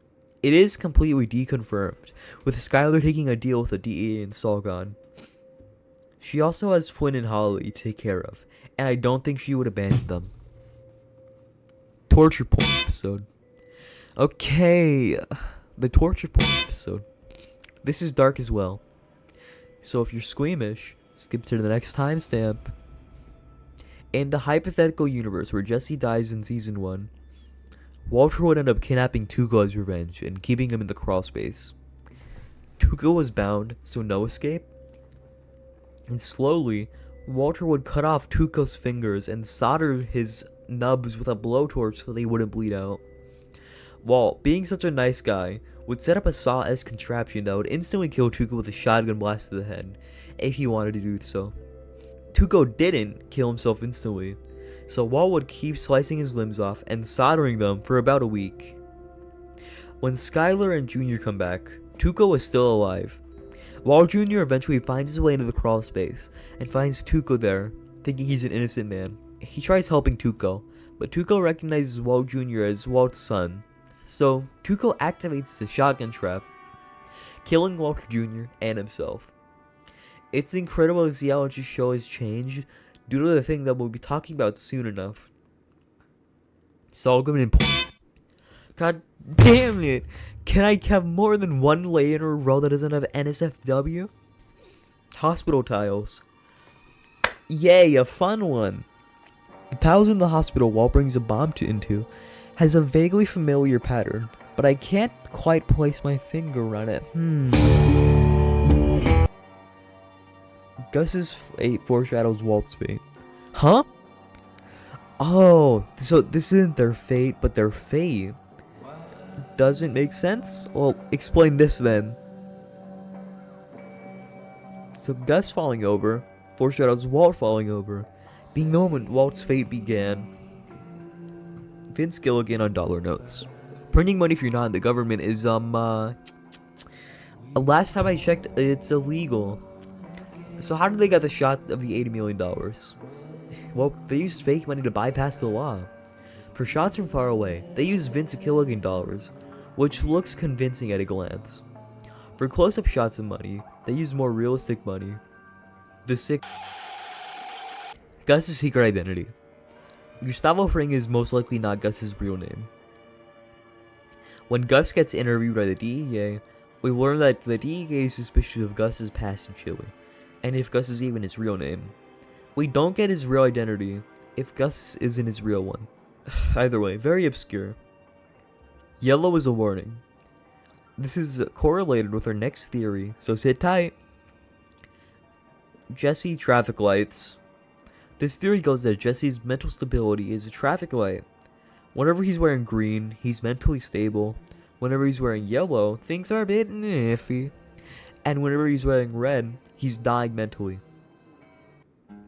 it is completely deconfirmed, with Skylar taking a deal with the DEA and Saul gone. She also has Flynn and Holly to take care of, and I don't think she would abandon them. Torture porn episode. Okay, the torture porn episode. This is dark as well. So if you're squeamish, skip to the next timestamp. In the hypothetical universe where Jesse dies in season 1, Walter would end up kidnapping Tuco as revenge and keeping him in the crawl space. Tuco was bound, so no escape. And slowly, Walter would cut off Tuco's fingers and solder his nubs with a blowtorch so they wouldn't bleed out. Walt, being such a nice guy, would set up a saw-esque contraption that would instantly kill Tuco with a shotgun blast to the head, if he wanted to do so. Tuco didn't kill himself instantly, so Walt would keep slicing his limbs off and soldering them for about a week. When Skylar and Junior come back, Tuco is still alive. Walt Jr. eventually finds his way into the crawl space and finds Tuco there, thinking he's an innocent man. He tries helping Tuco, but Tuco recognizes Walt Jr. as Walt's son, so Tuco activates the shotgun trap, killing Walter Jr. and himself. It's incredible to see how much the show has changed due to the thing that we'll be talking about soon enough. Saul Goodman and God damn it! Can I have more than one layer in a row that doesn't have NSFW? Hospital tiles. Yay, a fun one! The tiles in the hospital Walt brings a bomb into has a vaguely familiar pattern, but I can't quite place my finger on it. Gus's fate foreshadows Walt's fate. Huh? Oh, so this isn't their fate, but their fate. Doesn't make sense? Well, explain this then. So Gus falling over foreshadows Walt falling over, being the moment Walt's fate began. Vince Gilligan on dollar notes. Printing money if you're not in the government is, last time I checked, it's illegal. So how did they get the shot of the $80 million? Well, they used fake money to bypass the law. For shots from far away, they used Vince Gilligan dollars, which looks convincing at a glance. For close-up shots of money, they used more realistic money. Gus's secret identity. Gustavo Fring is most likely not Gus's real name. When Gus gets interviewed by the DEA, we learn that the DEA is suspicious of Gus's past in Chile, and if Gus is even his real name. We don't get his real identity if Gus isn't his real one. Either way, very obscure. Yellow is a warning. This is correlated with our next theory, so sit tight. Jesse traffic lights. This theory goes that Jesse's mental stability is a traffic light. Whenever he's wearing green, he's mentally stable. Whenever he's wearing yellow, things are a bit iffy. And whenever he's wearing red, he's dying mentally.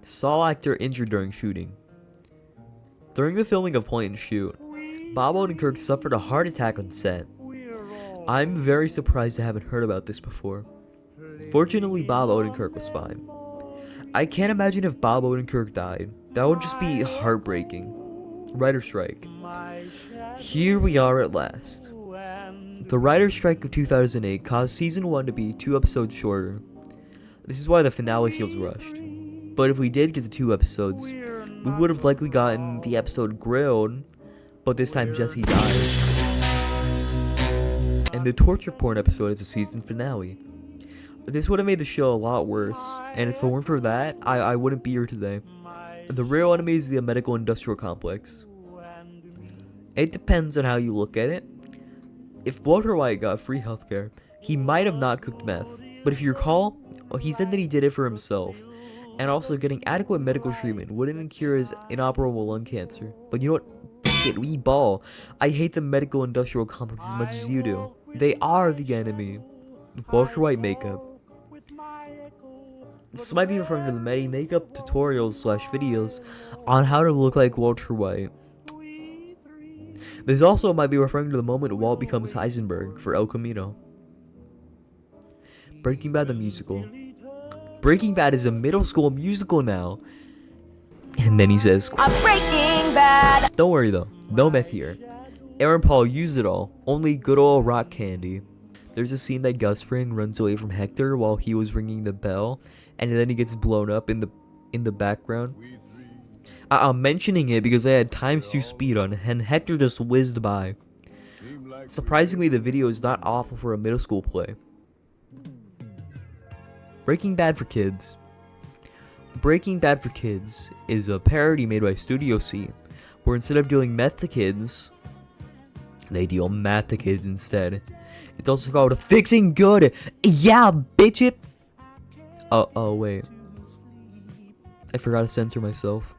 Saw actor injured during shooting. During the filming of Point and Shoot, Bob Odenkirk suffered a heart attack on set. I'm very surprised I haven't heard about this before. Fortunately, Bob Odenkirk was fine. I can't imagine if Bob Odenkirk died. That would just be heartbreaking. Writer's strike. Here we are at last. The writer's strike of 2008 caused season 1 to be 2 episodes shorter. This is why the finale feels rushed. But if we did get the 2 episodes, we would have likely gotten the episode Grilled, but this time Jesse dies. And the torture porn episode is a season finale. This would have made the show a lot worse, and if it weren't for that, I wouldn't be here today. The real enemy is the medical industrial complex. It depends on how you look at it. If Walter White got free healthcare, he might have not cooked meth, but if you recall, he said that he did it for himself, and also getting adequate medical treatment wouldn't cure his inoperable lung cancer. But you know what? Shit, we ball. I hate the medical industrial complex as much as you do. They are the enemy. Walter White makeup. This might be referring to the many makeup tutorials / videos on how to look like Walter White. This also might be referring to the moment Walt becomes Heisenberg for El Camino. Breaking Bad the musical. Breaking Bad is a middle school musical now. And then he says, I'm Breaking Bad! Don't worry though, no meth here. Aaron Paul used it all, only good old rock candy. There's a scene that Gus Fring runs away from Hector while he was ringing the bell, and then he gets blown up in the background. I'm mentioning it because I had ×2 speed on, and Hector just whizzed by. Surprisingly, the video is not awful for a middle school play. Breaking Bad for Kids. Breaking Bad for Kids is a parody made by Studio C, where instead of dealing meth to kids, they deal math to kids instead. It's also called Fixing Good. Yeah, bitch it. Oh wait. I forgot to censor myself.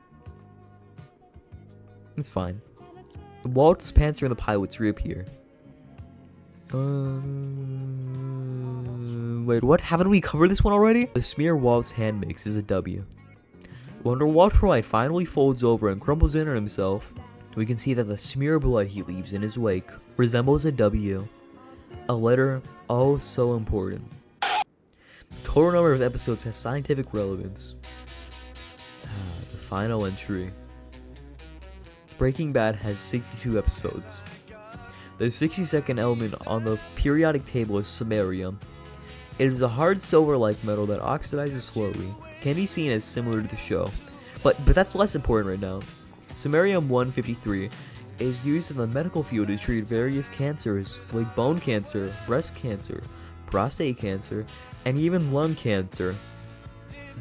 It's fine. Walt's pants are in the pilots reappear. Wait, what? Haven't we covered this one already? The smear Walt's hand makes is a W. When Walter White finally folds over and crumbles in on himself, we can see that the smear of blood he leaves in his wake resembles a W. A letter oh so important. The total number of episodes has scientific relevance. The final entry. Breaking Bad has 62 episodes. The 62nd element on the periodic table is samarium. It is a hard silver-like metal that oxidizes slowly. Can be seen as similar to the show, but that's less important right now. Samarium-153 is used in the medical field to treat various cancers like bone cancer, breast cancer, prostate cancer, and even lung cancer.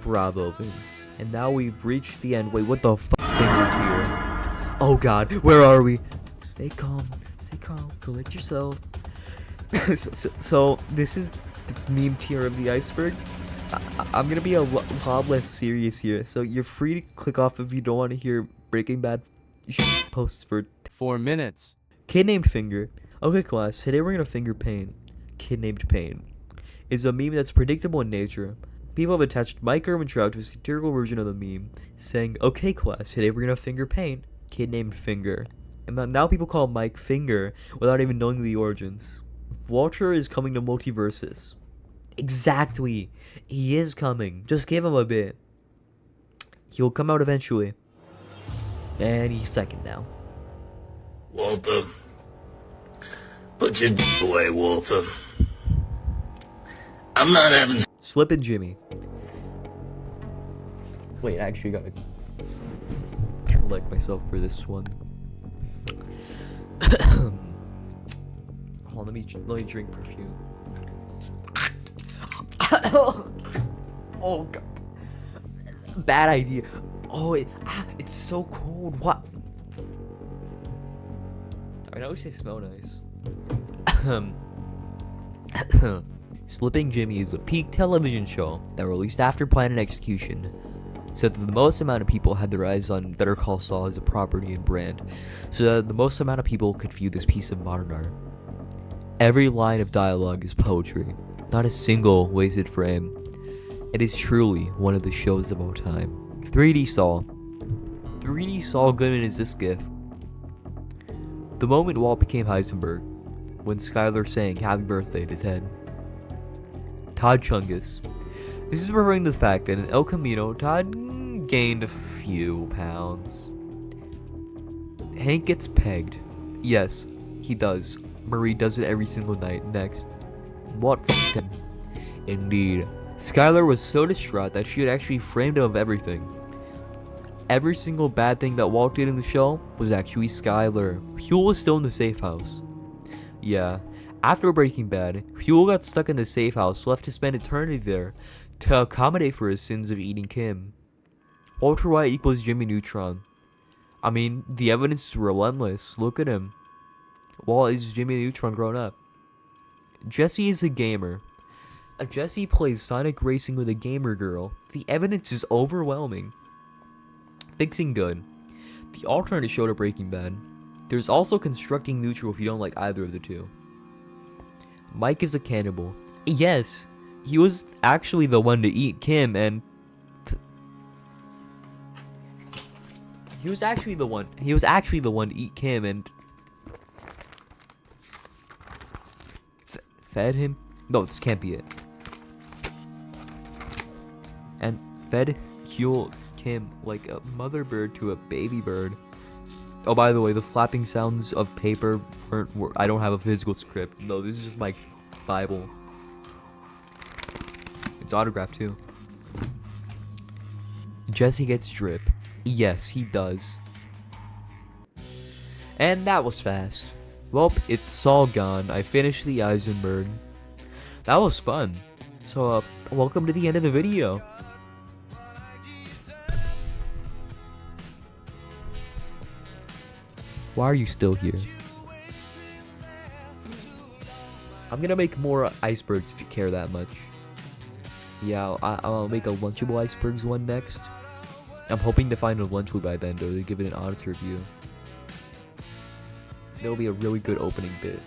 Bravo, Vince. And now we've reached the end. Wait, what the fuck? Finger tier. Oh god, where are we? Stay calm, collect yourself. so this is the meme tier of the iceberg. I'm gonna be a lot less serious here, so you're free to click off if you don't want to hear Breaking Bad posts for 4 minutes. Kid named Finger. Okay class, today we're gonna finger paint. Kid named Pain is a meme that's predictable in nature. People have attached Mike Ehrmantraut to a satirical version of the meme, saying, okay class, today we're gonna finger paint. Kid named Finger. And now people call Mike Finger without even knowing the origins. Walter is coming to Multiversus. Exactly. He is coming. Just give him a bit. He'll come out eventually. And he's second now. Walter. Put your away, Walter. I'm not having... Slippin' Jimmy. Wait, I actually gotta collect myself for this one. Hold on, let me drink perfume. Oh god. Bad idea. Oh, it's so cold. What? I know they smell nice. Slipping Jimmy is a peak television show that released after Plan and Execution, said that the most amount of people had their eyes on Better Call Saul as a property and brand, so that the most amount of people could view this piece of modern art. Every line of dialogue is poetry, not a single wasted frame. It is truly one of the shows of all time. 3D Saul. 3D Saul Goodman is this gift. The moment Walt became Heisenberg, when Skylar sang Happy Birthday to Ted. Todd Chungus. This is referring to the fact that in El Camino, Todd gained a few pounds. Hank gets pegged. Yes, he does. Marie does it every single night. Next. Walt f***ed him. Indeed. Skylar was so distraught that she had actually framed him of everything. Every single bad thing that Walt did in the show was actually Skylar. Huel was still in the safe house. Yeah. After Breaking Bad, Huel got stuck in the safe house, left to spend eternity there to accommodate for his sins of eating Kim. Walter White equals Jimmy Neutron. I mean, the evidence is relentless. Look at him. Walt is Jimmy Neutron grown up. Jesse is a gamer. Jesse plays Sonic Racing with a gamer girl. The evidence is overwhelming. Fixing good. The alternate show to Breaking Bad. There's also constructing neutral if you don't like either of the two. Mike is a cannibal. Yes, he was actually the one to eat Kim, and he was actually the one to eat Kim and fed him. No, this can't be it. And fed Huel Kim like a mother bird to a baby bird. Oh, by the way, the flapping sounds of paper were I don't have a physical script. No, this is just my Bible. It's autographed too. Jesse gets drip. Yes, he does. And that was fast. Well, it's all gone. I finished the Eisenberg. That was fun. So, welcome to the end of the video. Why are you still here? I'm gonna make more icebergs if you care that much. Yeah, I'll make a Lunchable Icebergs one next. I'm hoping to find a Lunchable by then, though, to give it an honest review. That'll be a really good opening bit.